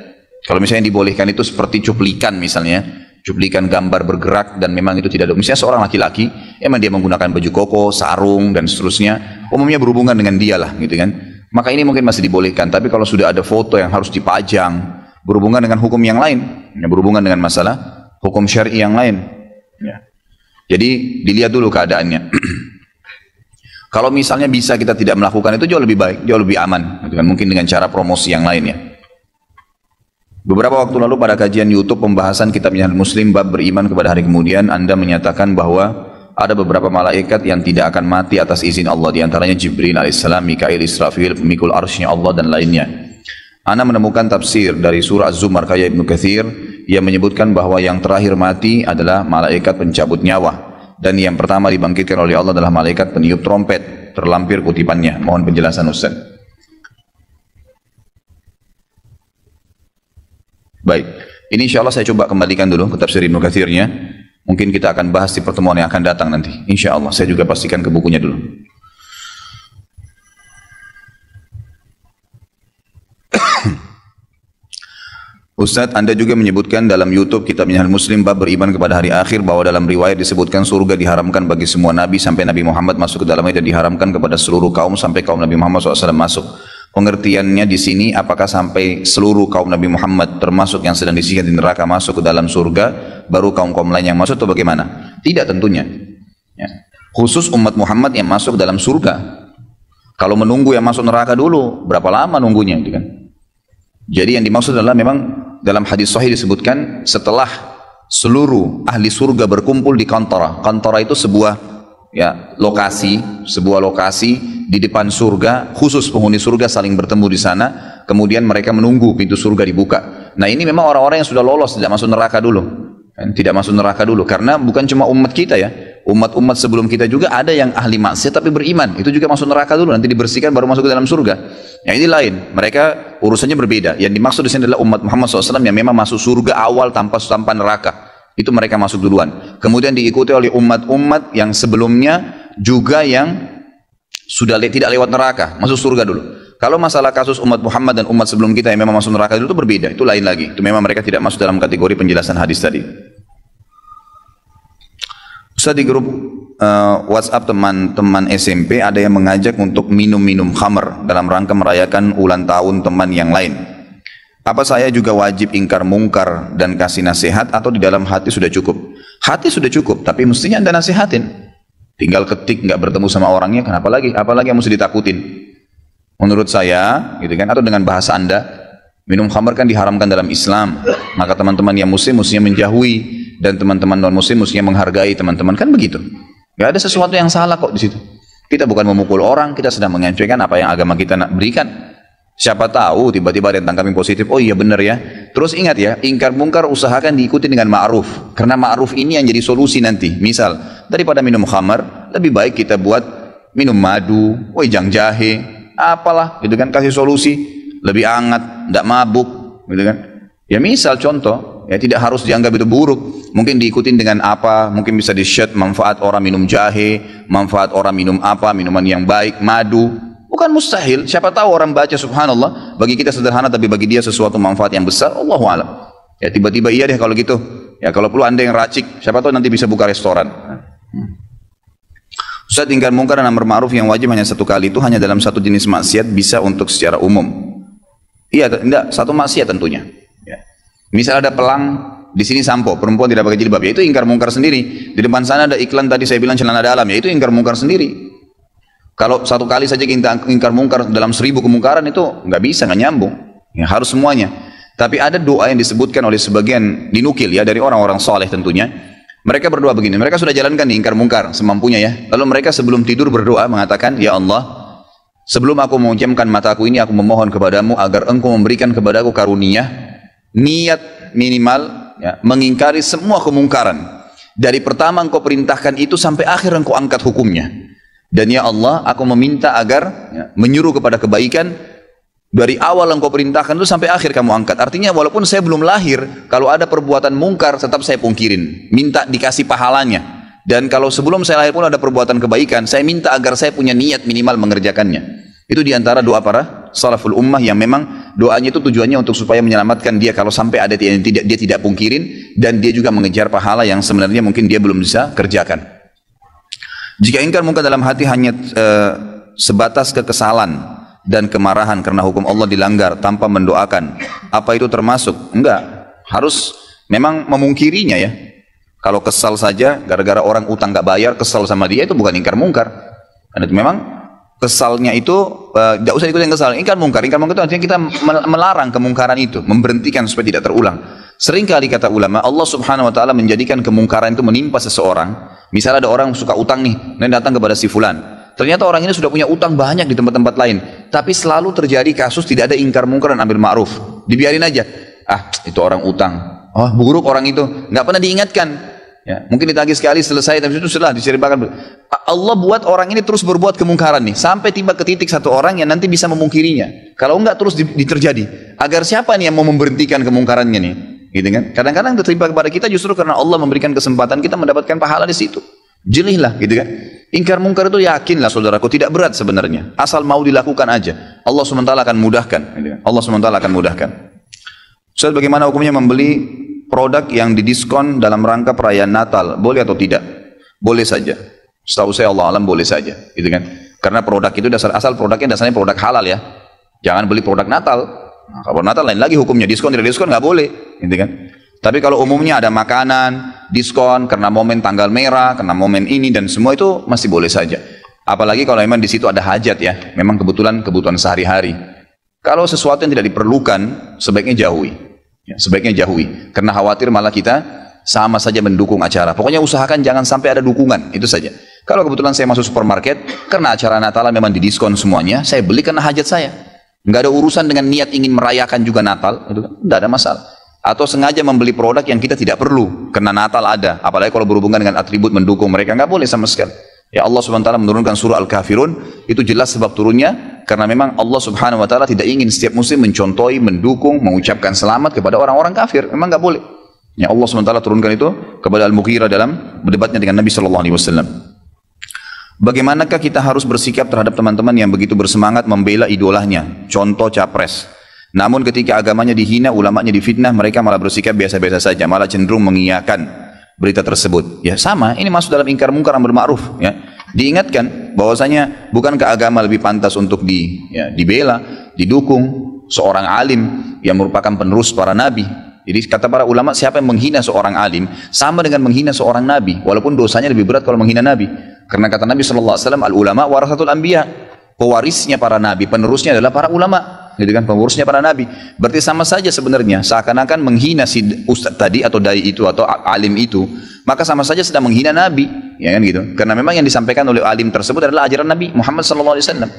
Kalau misalnya dibolehkan itu seperti cuplikan misalnya, cuplikan gambar bergerak dan memang itu tidak ada. Misalnya seorang laki-laki, emang dia menggunakan baju koko, sarung dan seterusnya, umumnya berhubungan dengan dia lah gitu kan. Maka ini mungkin masih dibolehkan, tapi kalau sudah ada foto yang harus dipajang, berhubungan dengan hukum yang lain, ya, berhubungan dengan masalah hukum syar'i yang lain. Ya. Jadi dilihat dulu keadaannya. Kalau misalnya bisa kita tidak melakukan itu jauh lebih baik, jauh lebih aman, gitu kan? Mungkin dengan cara promosi yang lainnya. Beberapa waktu lalu pada kajian YouTube pembahasan kitab Minhajul Muslim bab beriman kepada hari kemudian, Anda menyatakan bahwa ada beberapa malaikat yang tidak akan mati atas izin Allah, di antaranya Jibril alaihissalam, Mikail, Israfil, pemikul arsy Allah dan lainnya. Anda menemukan tafsir dari surah Az-Zumar karya Ibnu Katsir yang menyebutkan bahwa yang terakhir mati adalah malaikat pencabut nyawa dan yang pertama dibangkitkan oleh Allah adalah malaikat peniup trompet. Terlampir kutipannya. Mohon penjelasan Ustaz. Baik, ini insya Allah saya coba kembalikan dulu ke tafsir Ibnu Katsirnya. Mungkin kita akan bahas di pertemuan yang akan datang nanti. Insya Allah, saya juga pastikan ke bukunya dulu. Ustadz, Anda juga menyebutkan dalam YouTube kitab Minhajul Muslim bab beriman kepada hari akhir bahwa dalam riwayat disebutkan surga diharamkan bagi semua nabi sampai Nabi Muhammad masuk ke dalamnya dan diharamkan kepada seluruh kaum sampai kaum Nabi Muhammad SAW masuk. Pengertiannya di sini apakah sampai seluruh kaum Nabi Muhammad termasuk yang sedang disiksa di neraka masuk ke dalam surga baru kaum-kaum lain yang masuk atau bagaimana? Tidak tentunya. Ya. Khusus umat Muhammad yang masuk ke dalam surga. Kalau menunggu yang masuk neraka dulu, berapa lama nunggunya? Gitu kan? Jadi yang dimaksud adalah memang dalam hadis sahih disebutkan setelah seluruh ahli surga berkumpul di kantara. Kantara itu sebuah lokasi di depan surga, khusus penghuni surga saling bertemu di sana, kemudian mereka menunggu pintu surga dibuka. Nah ini memang orang-orang yang sudah lolos, tidak masuk neraka dulu, tidak masuk neraka dulu, karena bukan cuma umat kita ya, umat-umat sebelum kita juga ada yang ahli maksiat tapi beriman, itu juga masuk neraka dulu, nanti dibersihkan baru masuk ke dalam surga. Yang ini lain, mereka urusannya berbeda. Yang dimaksud di sini adalah umat Muhammad SAW yang memang masuk surga awal tanpa neraka. Itu mereka masuk duluan. Kemudian diikuti oleh umat-umat yang sebelumnya juga yang sudah tidak lewat neraka, masuk surga dulu. Kalau masalah kasus umat Muhammad dan umat sebelum kita yang memang masuk neraka dulu itu berbeda, itu lain lagi. Itu memang mereka tidak masuk dalam kategori penjelasan hadis tadi. Ustaz, di grup WhatsApp teman-teman SMP ada yang mengajak untuk minum-minum khamr dalam rangka merayakan ulang tahun teman yang lain. Apa saya juga wajib ingkar mungkar dan kasih nasihat atau di dalam hati sudah cukup? Hati sudah cukup, tapi mestinya Anda nasihatin. Tinggal ketik, nggak bertemu sama orangnya, kenapa lagi? Apalagi yang mesti ditakutin? Menurut saya, gitu kan? Atau dengan bahasa Anda, minum khamr kan diharamkan dalam Islam. Maka teman-teman yang muslim mestinya menjauhi dan teman-teman non muslim mestinya menghargai teman-teman, kan begitu? Gak ada sesuatu yang salah kok di situ. Kita bukan memukul orang, kita sedang menyampaikan apa yang agama kita nak berikan. Siapa tahu tiba-tiba ada yang tangkapin positif, oh iya benar ya. Terus ingat ya, ingkar mungkar usahakan diikuti dengan ma'ruf. Karena ma'ruf ini yang jadi solusi nanti. Misal, daripada minum khamar, lebih baik kita buat minum madu, wejang jahe, apalah, gitu kan, kasih solusi. Lebih hangat, tidak mabuk, gitu kan. Ya misal contoh, ya tidak harus dianggap itu buruk. mungkin diikutin dengan apa, mungkin bisa di-share manfaat orang minum jahe, manfaat orang minum apa, minuman yang baik, madu. Bukan mustahil, siapa tahu orang baca subhanallah, bagi kita sederhana tapi bagi dia sesuatu manfaat yang besar, Allahu a'lam. Ya tiba-tiba iya deh kalau gitu. Ya kalau perlu anda yang racik, siapa tahu nanti bisa buka restoran. Ustaz, ingkar mungkar dan amar ma'ruf yang wajib hanya satu kali itu hanya dalam satu jenis maksiat, bisa untuk secara umum? Iya, tidak, satu maksiat tentunya. Ya. Misal ada pelang di sini sampo, perempuan tidak pakai jilbab, ya itu ingkar mungkar sendiri. Di depan sana ada iklan tadi saya bilang celana dalam, ya itu ingkar mungkar sendiri. Kalau satu kali saja kita ingkar mungkar dalam 1000 kemungkaran itu nggak bisa, nggak nyambung. Ya, harus semuanya. Tapi ada doa yang disebutkan oleh sebagian, dinukil ya dari orang-orang soleh tentunya. Mereka berdoa begini, mereka sudah jalankan nih ingkar mungkar semampunya ya. Lalu mereka sebelum tidur berdoa mengatakan, ya Allah, sebelum aku menguncamkan mataku ini, aku memohon kepadamu agar engkau memberikan kepadaku karunia, niat minimal, ya, mengingkari semua kemungkaran. Dari pertama engkau perintahkan itu sampai akhir engkau angkat hukumnya. Dan ya Allah, aku meminta agar menyuruh kepada kebaikan dari awal engkau perintahkan itu sampai akhir kamu angkat. Artinya walaupun saya belum lahir, kalau ada perbuatan mungkar tetap saya pungkirin. Minta dikasih pahalanya. Dan kalau sebelum saya lahir pun ada perbuatan kebaikan, saya minta agar saya punya niat minimal mengerjakannya. Itu diantara doa para salaful ummah yang memang doanya itu tujuannya untuk supaya menyelamatkan dia kalau sampai ada yang dia tidak pungkirin, dan dia juga mengejar pahala yang sebenarnya mungkin dia belum bisa kerjakan. Jika ingkar mungkar dalam hati hanya sebatas kekesalan dan kemarahan karena hukum Allah dilanggar tanpa mendoakan, apa itu termasuk? Enggak, harus memang memungkirinya ya. Kalau kesal saja gara-gara orang utang nggak bayar, kesal sama dia, itu bukan ingkar mungkar. Karena itu memang kesalnya itu tidak usah ikutin kesal. Ingkar mungkar itu artinya kita melarang kemungkaran itu, memberhentikan supaya tidak terulang. Seringkali kata ulama, Allah subhanahu wa ta'ala menjadikan kemungkaran itu menimpa seseorang. Misalnya ada orang suka utang nih, dan datang kepada si fulan. Ternyata orang ini sudah punya utang banyak di tempat-tempat lain, tapi selalu terjadi kasus tidak ada ingkar mungkar dan amar ma'ruf. Dibiarin aja. Ah, itu orang utang. Oh, buruk orang itu, nggak pernah diingatkan. Ya, mungkin ditagih sekali selesai, tapi itu setelah diceritakan. Allah buat orang ini terus berbuat kemungkaran nih, sampai tiba ke titik satu orang yang nanti bisa memungkirinya. Kalau enggak terus terjadi. Agar siapa nih yang mau memberhentikan kemungkarannya nih? Gitu kan? Kadang-kadang tertimpa kepada kita justru karena Allah memberikan kesempatan kita mendapatkan pahala di situ. Jelihlah, gitu kan? Ingkar mungkar itu yakinlah saudaraku tidak berat sebenarnya. Asal mau dilakukan aja. Allah SWT akan mudahkan. Gitu kan? Allah SWT akan mudahkan. Ustaz, bagaimana hukumnya membeli produk yang didiskon dalam rangka perayaan Natal? Boleh atau tidak? Boleh saja. Setahu saya Allah alam boleh saja. Gitu kan? Karena produk itu asal produknya dasarnya produk halal ya. Jangan beli produk Natal. Nah, kalau Natal lain lagi hukumnya, diskon tidak diskon nggak boleh, gitu kan? Tapi kalau umumnya ada makanan diskon karena momen tanggal merah, karena momen ini dan semua itu masih boleh saja. Apalagi kalau memang di situ ada hajat ya, memang kebutuhan sehari-hari. Kalau sesuatu yang tidak diperlukan, sebaiknya jauhi. Ya, sebaiknya jauhi, karena khawatir malah kita sama saja mendukung acara. Pokoknya usahakan jangan sampai ada dukungan, itu saja. Kalau kebetulan saya masuk supermarket, karena acara Natal memang didiskon semuanya, saya beli karena hajat saya. Nggak ada urusan dengan niat ingin merayakan juga Natal, itu kan nggak ada masalah. Atau sengaja membeli produk yang kita tidak perlu karena Natal ada, apalagi kalau berhubungan dengan atribut mendukung mereka, nggak boleh sama sekali. Ya Allah Subhanahu wa taala menurunkan surah Al-Kafirun, itu jelas sebab turunnya karena memang Allah Subhanahu wa taala tidak ingin setiap muslim mencontohi, mendukung, mengucapkan selamat kepada orang-orang kafir, memang nggak boleh. Ya Allah Subhanahu wa taala turunkan itu kepada Al-Mughirah dalam berdebatnya dengan Nabi sallallahu alaihi wasallam. Bagaimanakah kita harus bersikap terhadap teman-teman yang begitu bersemangat membela idolanya, contoh capres. Namun ketika agamanya dihina, ulamanya difitnah, mereka malah bersikap biasa-biasa saja, malah cenderung mengiyakan berita tersebut. Ya sama, ini masuk dalam ingkar mungkar amar ma'ruf. Ya. Diingatkan bahwasanya bukankah agama lebih pantas untuk dibela, didukung seorang alim yang merupakan penerus para nabi. Jadi kata para ulama, siapa yang menghina seorang alim sama dengan menghina seorang nabi, walaupun dosanya lebih berat kalau menghina nabi. Karena kata Nabi sallallahu alaihi wasallam, al-ulama warasatul anbiya. Pewarisnya para nabi, penerusnya adalah para ulama. Gitu kan, penerusnya para nabi. Berarti sama saja sebenarnya, seakan-akan menghina si ustaz tadi atau dai itu atau alim itu, maka sama saja sedang menghina nabi, ya kan gitu. Karena memang yang disampaikan oleh alim tersebut adalah ajaran Nabi Muhammad sallallahu alaihi wasallam.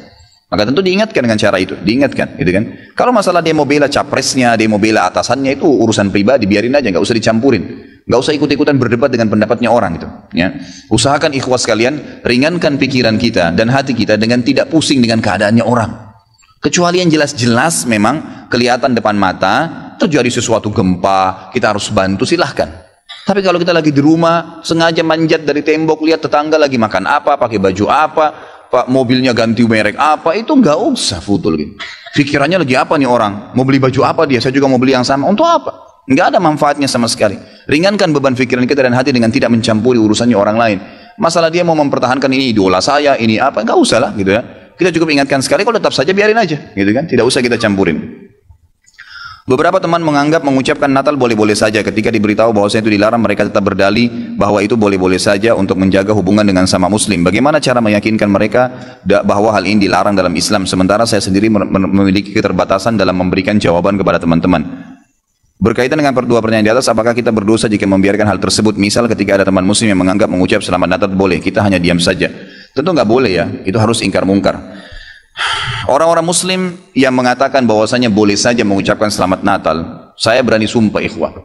Maka tentu diingatkan dengan cara itu, diingatkan, gitu kan. Kalau masalah dia mau bela capresnya, dia mau bela atasannya, itu urusan pribadi, biarin aja, nggak usah dicampurin. Nggak usah ikut-ikutan berdebat dengan pendapatnya orang gitu. Ya. Usahakan ikhwas sekalian, ringankan pikiran kita dan hati kita dengan tidak pusing dengan keadaannya orang. Kecuali yang jelas-jelas memang kelihatan depan mata, terjadi sesuatu gempa, kita harus bantu, silahkan. Tapi kalau kita lagi di rumah, sengaja manjat dari tembok, lihat tetangga lagi makan apa, pakai baju apa, pak mobilnya ganti merek apa, itu nggak usah futul gitu. Pikirannya lagi apa nih orang, mau beli baju apa dia, saya juga mau beli yang sama, untuk apa? Nggak ada manfaatnya sama sekali. Ringankan beban pikiran kita dan hati dengan tidak mencampuri urusannya orang lain. Masalah dia mau mempertahankan ini idola saya, ini apa, nggak usah lah gitu ya. Kita cukup ingatkan sekali, kalau tetap saja biarin aja, gitu kan? Tidak usah kita campurin. Beberapa teman menganggap mengucapkan Natal boleh-boleh saja. Ketika diberitahu bahwasanya itu dilarang, mereka tetap berdalih bahwa itu boleh-boleh saja untuk menjaga hubungan dengan sama muslim. Bagaimana cara meyakinkan mereka bahwa hal ini dilarang dalam Islam? Sementara saya sendiri memiliki keterbatasan dalam memberikan jawaban kepada teman-teman. Berkaitan dengan dua pertanyaan di atas, apakah kita berdosa jika membiarkan hal tersebut? Misal ketika ada teman muslim yang menganggap mengucap selamat Natal boleh, kita hanya diam saja. Tentu nggak boleh ya, itu harus ingkar mungkar. Orang-orang muslim yang mengatakan bahwasanya boleh saja mengucapkan selamat Natal, saya berani sumpah ikhwah,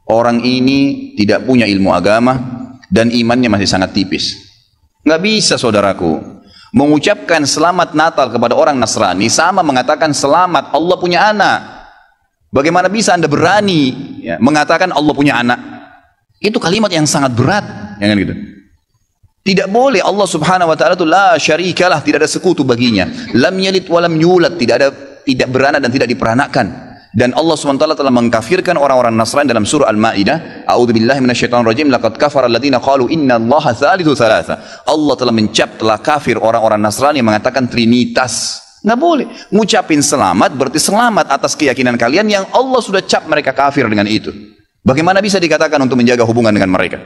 orang ini tidak punya ilmu agama dan imannya masih sangat tipis. Nggak bisa saudaraku, mengucapkan selamat Natal kepada orang Nasrani sama mengatakan selamat Allah punya anak. Bagaimana bisa Anda berani ya, mengatakan Allah punya anak? Itu kalimat yang sangat berat, jangan gitu. Tidak boleh. Allah subhanahu wa ta'ala itu la syarikalah, tidak ada sekutu baginya. Lam yalid wa lam yulad, tidak beranak dan tidak diperanakan. Dan Allah subhanahu wa ta'ala telah mengkafirkan orang-orang Nasrani dalam surah Al-Ma'idah. A'udzubillahi minasyaitonir rajim. Laqad kafara alladziina qalu innallaha tsalitsu tsalatsa. Allah telah telah kafir orang-orang Nasrani yang mengatakan trinitas. Nggak boleh. Ngucapin selamat berarti selamat atas keyakinan kalian yang Allah sudah cap mereka kafir dengan itu. Bagaimana bisa dikatakan untuk menjaga hubungan dengan mereka?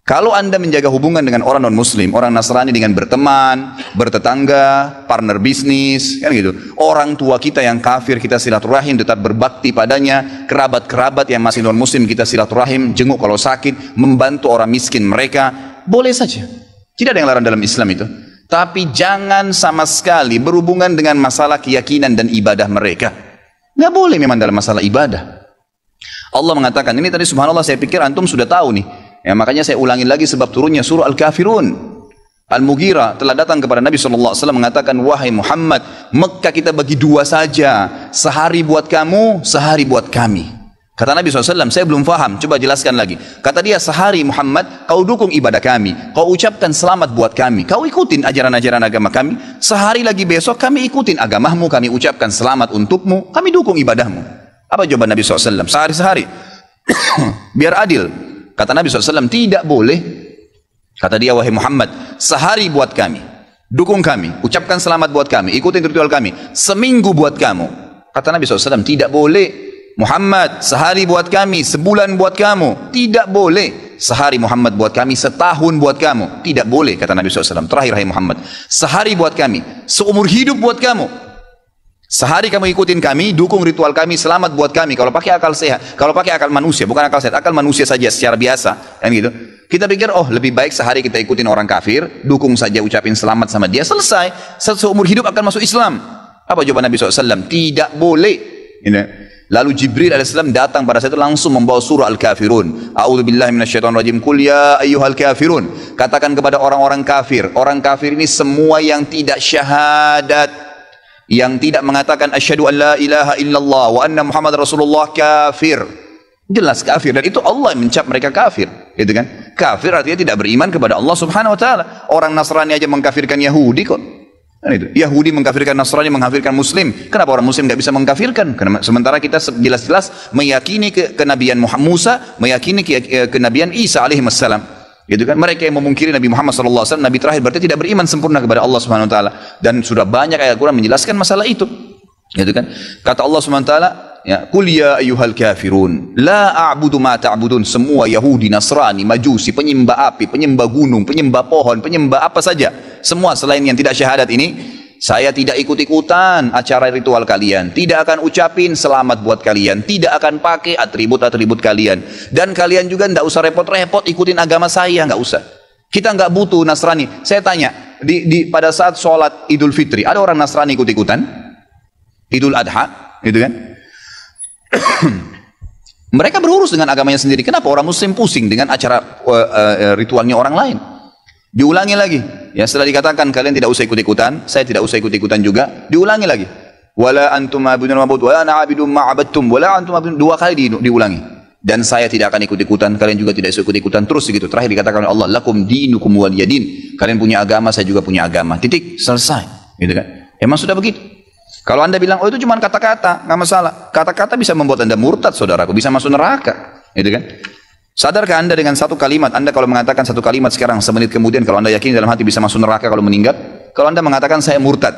Kalau Anda menjaga hubungan dengan orang non-muslim, orang Nasrani dengan berteman, bertetangga, partner bisnis, kan gitu. Orang tua kita yang kafir kita silaturahim, tetap berbakti padanya. Kerabat-kerabat yang masih non-muslim kita silaturahim, jenguk kalau sakit, membantu orang miskin mereka. Boleh saja. Tidak ada yang larang dalam Islam itu. Tapi jangan sama sekali berhubungan dengan masalah keyakinan dan ibadah mereka. Nggak boleh memang dalam masalah ibadah. Allah mengatakan, ini tadi subhanallah saya pikir antum sudah tahu nih. Ya, makanya saya ulangi lagi sebab turunnya surah Al-Kafirun. Al-Mughirah telah datang kepada Nabi SAW mengatakan, wahai Muhammad, Mekah kita bagi dua saja, sehari buat kamu, sehari buat kami. Kata Nabi SAW, saya belum faham, coba jelaskan lagi. Kata dia, sehari Muhammad, kau dukung ibadah kami, kau ucapkan selamat buat kami, kau ikutin ajaran-ajaran agama kami. Sehari lagi besok kami ikutin agamamu, kami ucapkan selamat untukmu, kami dukung ibadahmu. Apa jawaban Nabi SAW? Sehari-sehari. Biar adil. Kata Nabi SAW, tidak boleh. Kata dia, wahai Muhammad, sehari buat kami, dukung kami, ucapkan selamat buat kami, ikutin ritual kami. Seminggu buat kamu. Kata Nabi SAW, tidak boleh. Muhammad, sehari buat kami, sebulan buat kamu. Tidak boleh. Sehari Muhammad buat kami, setahun buat kamu. Tidak boleh, kata Nabi SAW. Terakhir, wahai Muhammad, sehari buat kami, seumur hidup buat kamu. Sehari kamu ikutin kami, dukung ritual kami, selamat buat kami. Kalau pakai akal sehat, kalau pakai akal manusia, bukan akal sehat, akal manusia saja secara biasa, kan gitu. Kita pikir, oh lebih baik sehari kita ikutin orang kafir, dukung saja, ucapin selamat sama dia, selesai. Seumur hidup akan masuk Islam. Apa jawaban Nabi SAW? Tidak boleh. Lalu Jibril AS datang pada saat itu langsung membawa surah Al-Kafirun. A'udzubillahi minasyaitonir rajim. Qul ya ayyuhal kafirun. Katakan kepada orang-orang kafir. Orang kafir ini semua yang tidak syahadat, yang tidak mengatakan asyhadu an la ilaha illallah wa anna Muhammad Rasulullah, kafir. Jelas kafir, dan itu Allah yang mencap mereka kafir, gitu kan? Kafir artinya tidak beriman kepada Allah Subhanahu wa taala. Orang Nasrani aja mengkafirkan Yahudi kok. Kan itu. Yahudi mengkafirkan Nasrani, mengkafirkan Muslim. Kenapa orang Muslim tidak bisa mengkafirkan? Karena sementara kita jelas-jelas meyakini kenabian Musa, meyakini kenabian Isa alaihi wassalam. Gitu kan? Mereka yang memungkiri Nabi Muhammad SAW, Nabi terakhir, berarti tidak beriman sempurna kepada Allah Subhanahu Wa Taala. Dan sudah banyak ayat Quran menjelaskan masalah itu. Gitu kan? Kata Allah Subhanahu Wa Taala, ya, Qul ya ayyuhal kafirun, la a'budu ma ta'budun. Semua Yahudi, Nasrani, Majusi, penyembah api, penyembah gunung, penyembah pohon, penyembah apa saja, semua selain yang tidak syahadat ini, saya tidak ikut-ikutan acara ritual kalian, tidak akan ucapin selamat buat kalian, tidak akan pakai atribut-atribut kalian, dan kalian juga tidak usah repot-repot ikutin agama saya, nggak usah. Kita nggak butuh Nasrani. Saya tanya, pada saat sholat Idul Fitri, ada orang Nasrani ikut-ikutan? Idul Adha, gitu kan? Mereka berurus dengan agamanya sendiri. Kenapa orang Muslim pusing dengan acara ritualnya orang lain? Diulangi lagi. Ya, setelah dikatakan kalian tidak usah ikut-ikutan, saya tidak usah ikut-ikutan juga, diulangi lagi. Wala antum ma'budun ma'bud, wala ana 'abidun ma'abadtum, wala antum ma'budun, dua kali diulangi. dan saya tidak akan ikut-ikutan, kalian juga tidak ikut-ikutan, terus begitu. Terakhir dikatakan oleh Allah, lakum dinukum waliyadin, kalian punya agama, saya juga punya agama, titik, selesai, gitu kan. Emang sudah begitu. Kalau anda bilang, oh itu cuma kata-kata, nggak masalah, kata-kata bisa membuat anda murtad, saudaraku, bisa masuk neraka, gitu kan. Sadarkah anda dengan satu kalimat, anda kalau mengatakan satu kalimat sekarang, semenit kemudian kalau anda yakin dalam hati bisa masuk neraka kalau meninggal, kalau anda mengatakan saya murtad,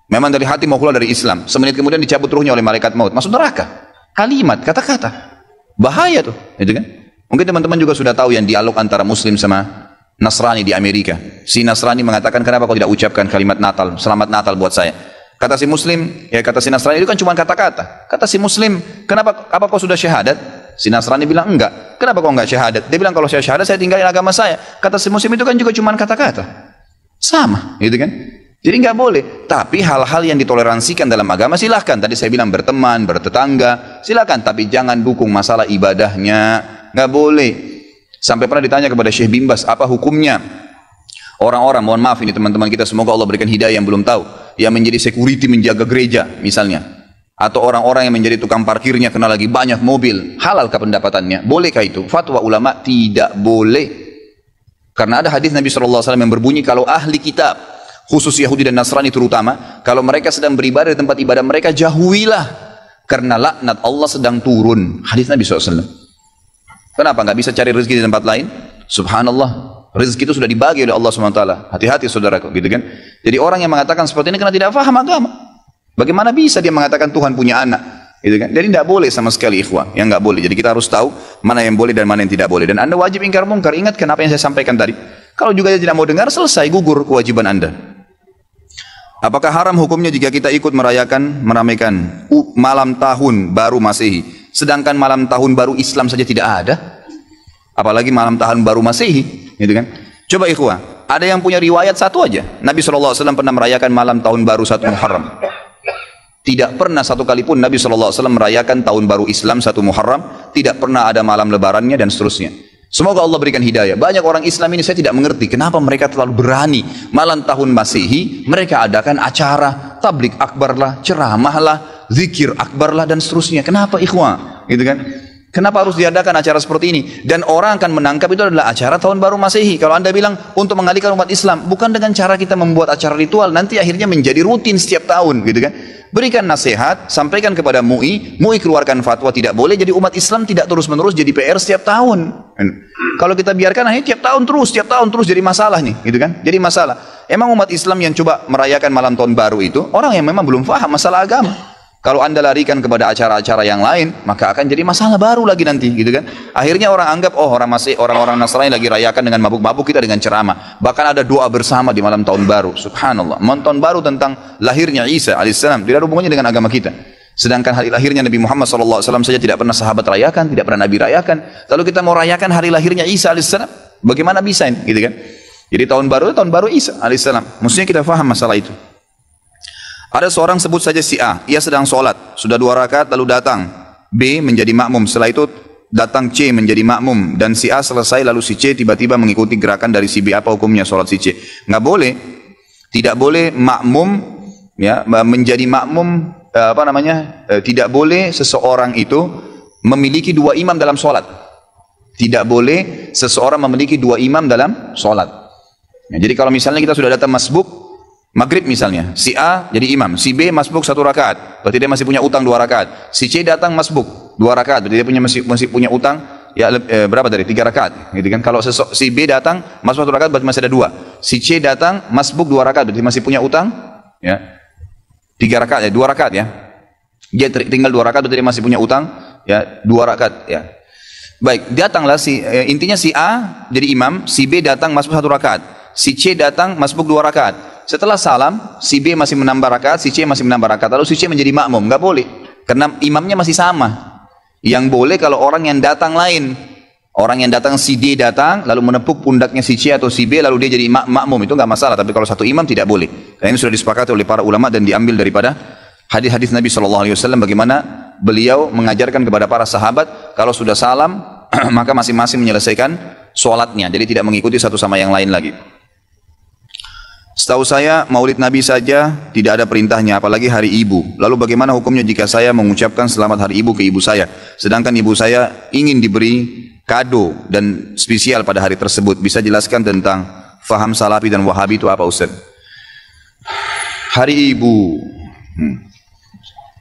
memang dari hati mau keluar dari Islam, semenit kemudian dicabut ruhnya oleh malaikat maut, masuk neraka. Kalimat, kata-kata. Bahaya tuh, gitu kan? Mungkin teman-teman juga sudah tahu yang dialog antara Muslim sama Nasrani di Amerika. Si Nasrani mengatakan, kenapa kau tidak ucapkan kalimat Natal, selamat Natal buat saya? Kata si Muslim, ya kata si Nasrani itu kan cuma kata-kata. Kata si Muslim, kenapa? Apa kau sudah syahadat? Si Nasrani bilang enggak. Kenapa kau enggak syahadat? Dia bilang kalau saya syahadat saya tinggalin agama saya. Kata si Muslim itu kan juga cuma kata-kata. Sama, gitu kan? Jadi nggak boleh, tapi hal-hal yang ditoleransikan dalam agama silahkan. Tadi saya bilang berteman, bertetangga, silahkan. Tapi jangan dukung masalah ibadahnya, nggak boleh. Sampai pernah ditanya kepada Syekh Bimbas, apa hukumnya orang-orang, mohon maaf ini teman-teman kita, semoga Allah berikan hidayah yang belum tahu, yang menjadi security menjaga gereja misalnya, atau orang-orang yang menjadi tukang parkirnya kena lagi banyak mobil, halalkah pendapatannya? Bolehkah itu? Fatwa ulama tidak boleh. Karena ada hadis Nabi SAW yang berbunyi, kalau ahli kitab, khusus Yahudi dan Nasrani terutama, kalau mereka sedang beribadah di tempat ibadah mereka, jauhilah, karena laknat Allah sedang turun. Hadis Nabi SAW. Kenapa nggak bisa cari rezeki di tempat lain? Subhanallah, rezeki itu sudah dibagi oleh Allah SWT. Hati-hati saudaraku, gitu kan? Jadi orang yang mengatakan seperti ini karena tidak paham agama. Bagaimana bisa dia mengatakan Tuhan punya anak? Gitu kan? Jadi tidak boleh sama sekali, ikhwah, yang nggak boleh. Jadi kita harus tahu mana yang boleh dan mana yang tidak boleh. Dan anda wajib ingkar mungkar. Ingat kenapa yang saya sampaikan tadi? Kalau juga dia tidak mau dengar, selesai, gugur kewajiban anda. Apakah haram hukumnya jika kita ikut meramaikan malam tahun baru Masehi, sedangkan malam tahun baru Islam saja tidak ada? Apalagi malam tahun baru Masehi, gitu kan? Coba ikhwah, ada yang punya riwayat satu aja. Nabi SAW pernah merayakan malam tahun baru 1 Muharram. Tidak pernah satu kali pun Nabi SAW merayakan tahun baru Islam 1 Muharram. Tidak pernah ada malam lebarannya dan seterusnya. Semoga Allah berikan hidayah. Banyak orang Islam ini saya tidak mengerti kenapa mereka terlalu berani malam tahun Masehi mereka adakan acara tablik akbar lah, ceramah lah, zikir akbar lah dan seterusnya. Kenapa ikhwah? Gitu kan? Kenapa harus diadakan acara seperti ini? Dan orang akan menangkap itu adalah acara tahun baru Masehi. Kalau anda bilang untuk mengalihkan umat Islam, bukan dengan cara kita membuat acara ritual, nanti akhirnya menjadi rutin setiap tahun, gitu kan? Berikan nasihat, sampaikan kepada MUI, MUI keluarkan fatwa tidak boleh, jadi umat Islam tidak terus-menerus jadi PR setiap tahun. Kalau kita biarkan akhirnya tiap tahun terus jadi masalah nih, gitu kan? Jadi masalah. Emang umat Islam yang coba merayakan malam tahun baru itu orang yang memang belum paham masalah agama. Kalau anda larikan kepada acara-acara yang lain, maka akan jadi masalah baru lagi nanti, gitu kan? Akhirnya orang anggap, oh orang-orang Nasrani lagi rayakan dengan mabuk-mabuk, kita dengan ceramah. Bahkan ada doa bersama di malam tahun baru. Subhanallah. Malam tahun baru tentang lahirnya Isa alaihissalam, tidak ada hubungannya dengan agama kita. Sedangkan hari lahirnya Nabi Muhammad SAW saja tidak pernah sahabat rayakan, tidak pernah Nabi rayakan. Lalu kita mau rayakan hari lahirnya Isa alaihissalam, bagaimana bisa ini, gitu kan? Jadi tahun baru Isa alaihissalam. Mestinya kita faham masalah itu. Ada seorang sebut saja si A, ia sedang sholat, sudah 2 rakaat lalu datang B menjadi makmum, setelah itu datang C menjadi makmum, dan si A selesai lalu si C tiba-tiba mengikuti gerakan dari si B. Apa hukumnya sholat si C? Nggak boleh, tidak boleh makmum ya menjadi makmum, tidak boleh seseorang itu memiliki 2 imam dalam sholat. Tidak boleh seseorang memiliki 2 imam dalam sholat ya, jadi kalau misalnya kita sudah datang masbuk maghrib misalnya, si A jadi imam, si B masbuk 1 rakaat, berarti dia masih punya utang 2 rakaat. Si C datang masbuk 2 rakaat, berarti dia masih punya utang ya berapa tadi? 3 rakaat, gitu kan? Kalau si B datang masbuk 1 rakaat, berarti masih ada 2. Si C datang masbuk 2 rakaat, berarti masih punya utang ya 3 rakaat ya, 2 rakaat ya. Dia tinggal 2 rakaat, berarti dia masih punya utang ya 2 rakaat ya. Baik, datanglah intinya si A jadi imam, si B datang masbuk 1 rakaat, si C datang masbuk 2 rakaat. Setelah salam, si B masih menambah rakaat, si C masih menambah rakaat, lalu si C menjadi makmum. Nggak boleh, karena imamnya masih sama. Yang boleh kalau orang yang datang lain, orang yang datang si D datang, lalu menepuk pundaknya si C atau si B, lalu dia jadi makmum, itu nggak masalah. Tapi kalau satu imam tidak boleh. Karena ini sudah disepakati oleh para ulama dan diambil daripada hadis-hadis Nabi SAW, bagaimana beliau mengajarkan kepada para sahabat, kalau sudah salam, maka masing-masing menyelesaikan sholatnya, jadi tidak mengikuti satu sama yang lain lagi. Setahu saya Maulid Nabi saja tidak ada perintahnya, apalagi hari ibu. Lalu bagaimana hukumnya jika saya mengucapkan selamat hari ibu ke ibu saya, sedangkan ibu saya ingin diberi kado dan spesial pada hari tersebut? Bisa jelaskan tentang faham Salafi dan Wahabi itu apa, Ustaz? Hari ibu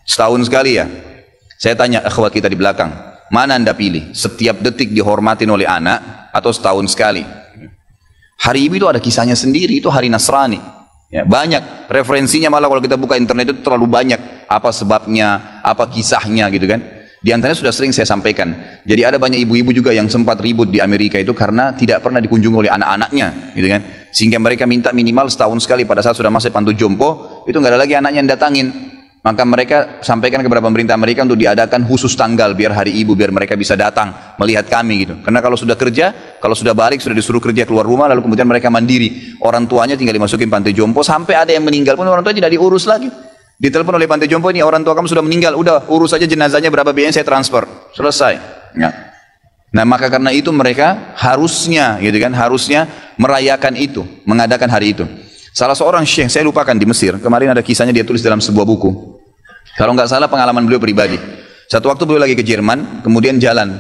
setahun sekali ya. Saya tanya akhwat kita di belakang, mana anda pilih? Setiap detik dihormatin oleh anak atau setahun sekali? Hari ibu itu ada kisahnya sendiri, itu hari Nasrani. Ya, banyak referensinya, malah kalau kita buka internet itu terlalu banyak. Apa sebabnya, apa kisahnya gitu kan. Di antaranya sudah sering saya sampaikan. Jadi ada banyak ibu-ibu juga yang sempat ribut di Amerika itu karena tidak pernah dikunjungi oleh anak-anaknya, gitu kan. Sehingga mereka minta minimal setahun sekali pada saat sudah masuk pantu jompo, itu nggak ada lagi anaknya yang datangin. Maka mereka sampaikan kepada pemerintah Amerika untuk diadakan khusus tanggal biar hari ibu, biar mereka bisa datang melihat kami gitu. Karena kalau sudah kerja, kalau sudah balik, sudah disuruh kerja keluar rumah, lalu kemudian mereka mandiri. Orang tuanya tinggal dimasukin panti jompo, sampai ada yang meninggal pun orang tua tidak diurus lagi. Ditelepon oleh panti jompo, ini orang tua kamu sudah meninggal, udah urus saja jenazahnya berapa biayanya saya transfer, selesai. Ya. Nah maka karena itu mereka harusnya, gitu kan, harusnya merayakan itu, mengadakan hari itu. Salah seorang syekh, saya lupakan, di Mesir, kemarin ada kisahnya dia tulis dalam sebuah buku. Kalau nggak salah pengalaman beliau pribadi. Satu waktu beliau lagi ke Jerman, kemudian jalan.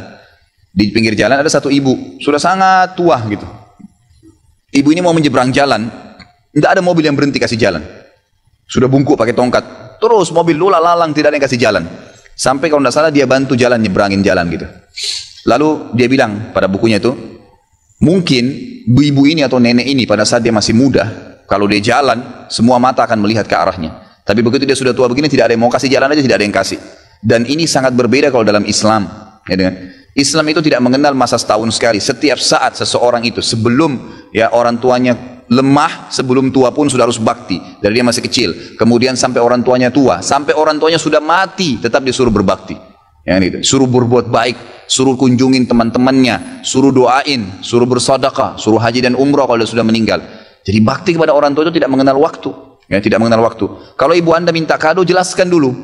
Di pinggir jalan ada satu ibu, sudah sangat tua gitu. Ibu ini mau menyeberang jalan, tidak ada mobil yang berhenti kasih jalan. Sudah bungkuk pakai tongkat, terus mobil lula lalang, tidak ada yang kasih jalan. Sampai kalau nggak salah dia bantu jalan, nyebrangin jalan gitu. Lalu dia bilang pada bukunya itu, mungkin ibu ini atau nenek ini pada saat dia masih muda, kalau dia jalan, semua mata akan melihat ke arahnya. Tapi begitu dia sudah tua begini, tidak ada yang mau kasih jalan aja, tidak ada yang kasih. Dan ini sangat berbeda kalau dalam Islam. Ya, dengan Islam itu tidak mengenal masa setahun sekali. Setiap saat seseorang itu, sebelum ya orang tuanya lemah, sebelum tua pun sudah harus bakti. Dari dia masih kecil. Kemudian sampai orang tuanya tua, sampai orang tuanya sudah mati, tetap disuruh berbakti. Ya, gitu. Suruh berbuat baik, suruh kunjungin teman-temannya, suruh doain, suruh bersedekah, suruh haji dan umrah kalau dia sudah meninggal. Jadi bakti kepada orang tua itu tidak mengenal waktu, ya, tidak mengenal waktu. Kalau ibu anda minta kado, jelaskan dulu,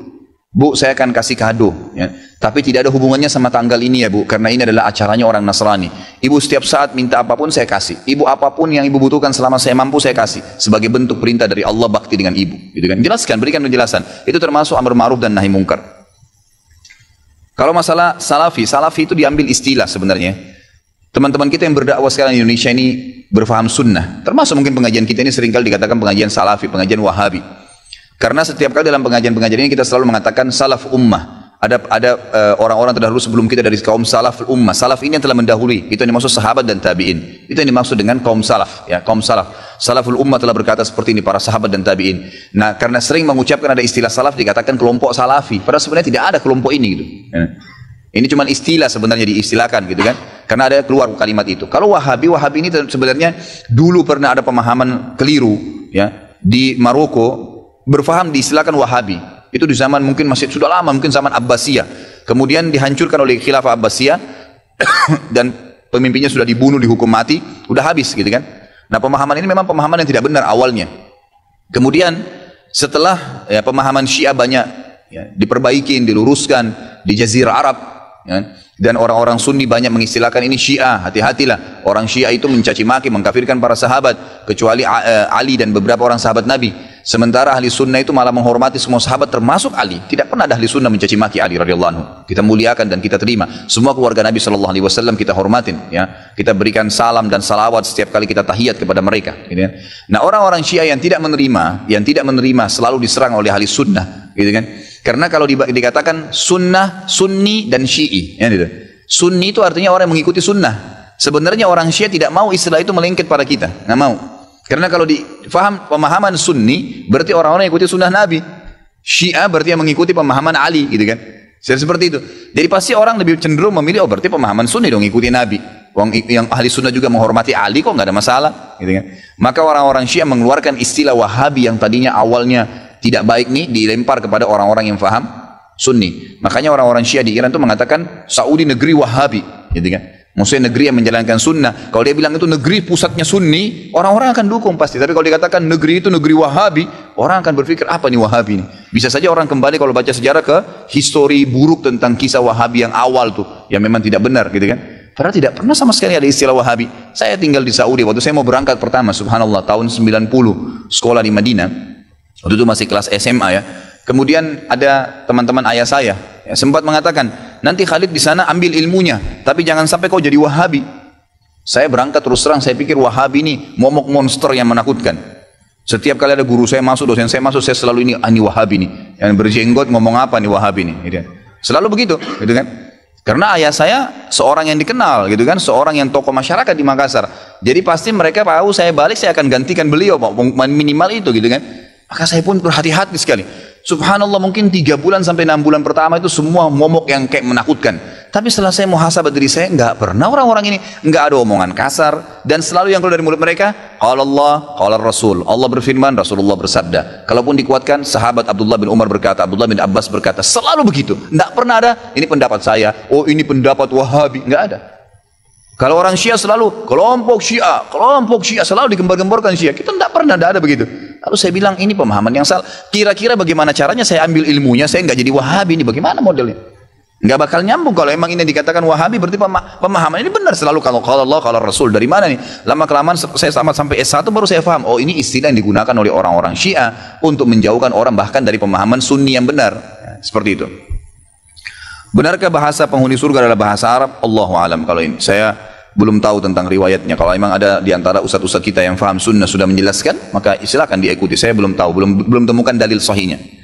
bu saya akan kasih kado, ya. Tapi tidak ada hubungannya sama tanggal ini ya bu, karena ini adalah acaranya orang Nasrani. Ibu setiap saat minta apapun saya kasih, ibu apapun yang ibu butuhkan selama saya mampu saya kasih, sebagai bentuk perintah dari Allah bakti dengan ibu, gitu kan. Jelaskan, berikan penjelasan. Itu termasuk amar ma'ruf dan nahi mungkar. Kalau masalah salafi, salafi itu diambil istilah sebenarnya. Teman-teman kita yang berdakwah sekarang di Indonesia ini berfaham sunnah, termasuk mungkin pengajian kita ini seringkali dikatakan pengajian salafi, pengajian wahabi. Karena setiap kali dalam pengajian-pengajian ini kita selalu mengatakan salaf ummah. Ada orang-orang terdahulu sebelum kita dari kaum salaf ummah. Salaf ini yang telah mendahului, itu yang dimaksud sahabat dan tabi'in. Itu yang dimaksud dengan kaum salaf, ya, kaum salaf. Salaful ummah telah berkata seperti ini, para sahabat dan tabi'in. Nah, karena sering mengucapkan ada istilah salaf, dikatakan kelompok salafi. Padahal sebenarnya tidak ada kelompok ini gitu. Ya. Ini cuma istilah sebenarnya, diistilahkan gitu kan. Karena ada keluar kalimat itu. Kalau Wahabi, Wahabi ini sebenarnya dulu pernah ada pemahaman keliru ya di Maroko, berfaham diistilahkan Wahabi. Itu di zaman mungkin masih sudah lama, mungkin zaman Abbasiyah. Kemudian dihancurkan oleh Khilafah Abbasiyah dan pemimpinnya sudah dibunuh, dihukum mati, udah habis gitu kan. Nah, pemahaman ini memang pemahaman yang tidak benar awalnya. Kemudian setelah ya, pemahaman Syiah banyak ya, diperbaiki, diluruskan di Jazirah Arab. Ya. Dan orang-orang Sunni banyak mengistilahkan ini Syiah, hati-hatilah. Orang Syiah itu mencaci maki, mengkafirkan para sahabat, kecuali Ali dan beberapa orang sahabat Nabi. Sementara ahli sunnah itu malah menghormati semua sahabat termasuk Ali. Tidak pernah ada ahli sunnah mencaci maki Ali radhiyallahu anhu. Kita muliakan dan kita terima. Semua keluarga Nabi SAW kita hormatin. Ya. Kita berikan salam dan salawat setiap kali kita tahiyat kepada mereka. Gitu kan. Nah, orang-orang Syiah yang tidak menerima selalu diserang oleh ahli sunnah. Gitu kan. Karena kalau dikatakan sunnah, sunni dan syi'i, ya gitu. Sunni itu artinya orang yang mengikuti sunnah. Sebenarnya orang Syiah tidak mau istilah itu melengket pada kita, nggak mau. Karena kalau difaham pemahaman sunni, berarti orang-orang yang ikuti sunnah Nabi. Syiah berarti yang mengikuti pemahaman Ali, gitu kan. Seperti itu. Jadi pasti orang lebih cenderung memilih, oh berarti pemahaman sunni dong, ikuti Nabi. Yang ahli sunnah juga menghormati Ali, kok nggak ada masalah, gitu kan. Maka orang-orang Syiah mengeluarkan istilah Wahabi yang tadinya awalnya tidak baik nih, dilempar kepada orang-orang yang faham Sunni. Makanya orang-orang Syiah di Iran itu mengatakan Saudi negeri Wahabi, gitu kan. Maksudnya negeri yang menjalankan sunnah. Kalau dia bilang itu negeri pusatnya Sunni, orang-orang akan dukung pasti. Tapi kalau dikatakan negeri itu negeri Wahabi, orang akan berpikir apa nih Wahabi ini? Bisa saja orang kembali kalau baca sejarah ke histori buruk tentang kisah Wahabi yang awal tuh, yang memang tidak benar, gitu kan. Padahal tidak pernah sama sekali ada istilah Wahabi. Saya tinggal di Saudi, waktu saya mau berangkat pertama, subhanallah, tahun 90, sekolah di Madinah. Waktu itu masih kelas SMA ya. Kemudian ada teman-teman ayah saya, ya, sempat mengatakan, nanti Khalid di sana ambil ilmunya, tapi jangan sampai kau jadi Wahabi. Saya berangkat terus terang, saya pikir Wahabi ini momok monster yang menakutkan. Setiap kali ada guru saya masuk, dosen saya masuk, saya selalu ini Wahabi nih. Yang berjenggot ngomong apa nih Wahabi nih. Gitu. Selalu begitu, gitu kan. Karena ayah saya seorang yang dikenal, gitu kan, seorang yang tokoh masyarakat di Makassar. Jadi pasti mereka tahu saya balik, saya akan gantikan beliau, minimal itu, gitu kan. Maka saya pun berhati-hati sekali. Subhanallah, mungkin 3 bulan sampai 6 bulan pertama itu semua momok yang kayak menakutkan. Tapi setelah saya muhasabah diri saya, enggak pernah orang-orang ini, enggak ada omongan kasar, dan selalu yang keluar dari mulut mereka, qala Allah, qala Rasul. Allah berfirman, Rasulullah bersabda. Kalaupun dikuatkan, sahabat Abdullah bin Umar berkata, Abdullah bin Abbas berkata, selalu begitu. Enggak pernah ada, ini pendapat saya, oh ini pendapat Wahabi, enggak ada. Kalau orang Syiah selalu, kelompok Syiah, selalu digembar-gemborkan Syiah. Kita enggak pernah, enggak ada begitu. Lalu saya bilang, ini pemahaman yang salah. Kira-kira bagaimana caranya saya ambil ilmunya, saya enggak jadi Wahabi, ini bagaimana modelnya? Enggak bakal nyambung. Kalau emang ini dikatakan Wahabi, berarti pemahaman ini benar selalu. Kalau Allah, kalau Rasul, dari mana nih? Lama-kelamaan saya sampai S1 baru saya paham, oh ini istilah yang digunakan oleh orang-orang Syiah untuk menjauhkan orang bahkan dari pemahaman Sunni yang benar. Ya, seperti itu. Benarkah bahasa penghuni surga adalah bahasa Arab? Allahu alam. Kalau ini saya belum tahu tentang riwayatnya. Kalau memang ada di antara ustaz-ustaz kita yang faham sunnah sudah menjelaskan, maka silakan diikuti. Saya belum tahu, belum temukan dalil sahihnya.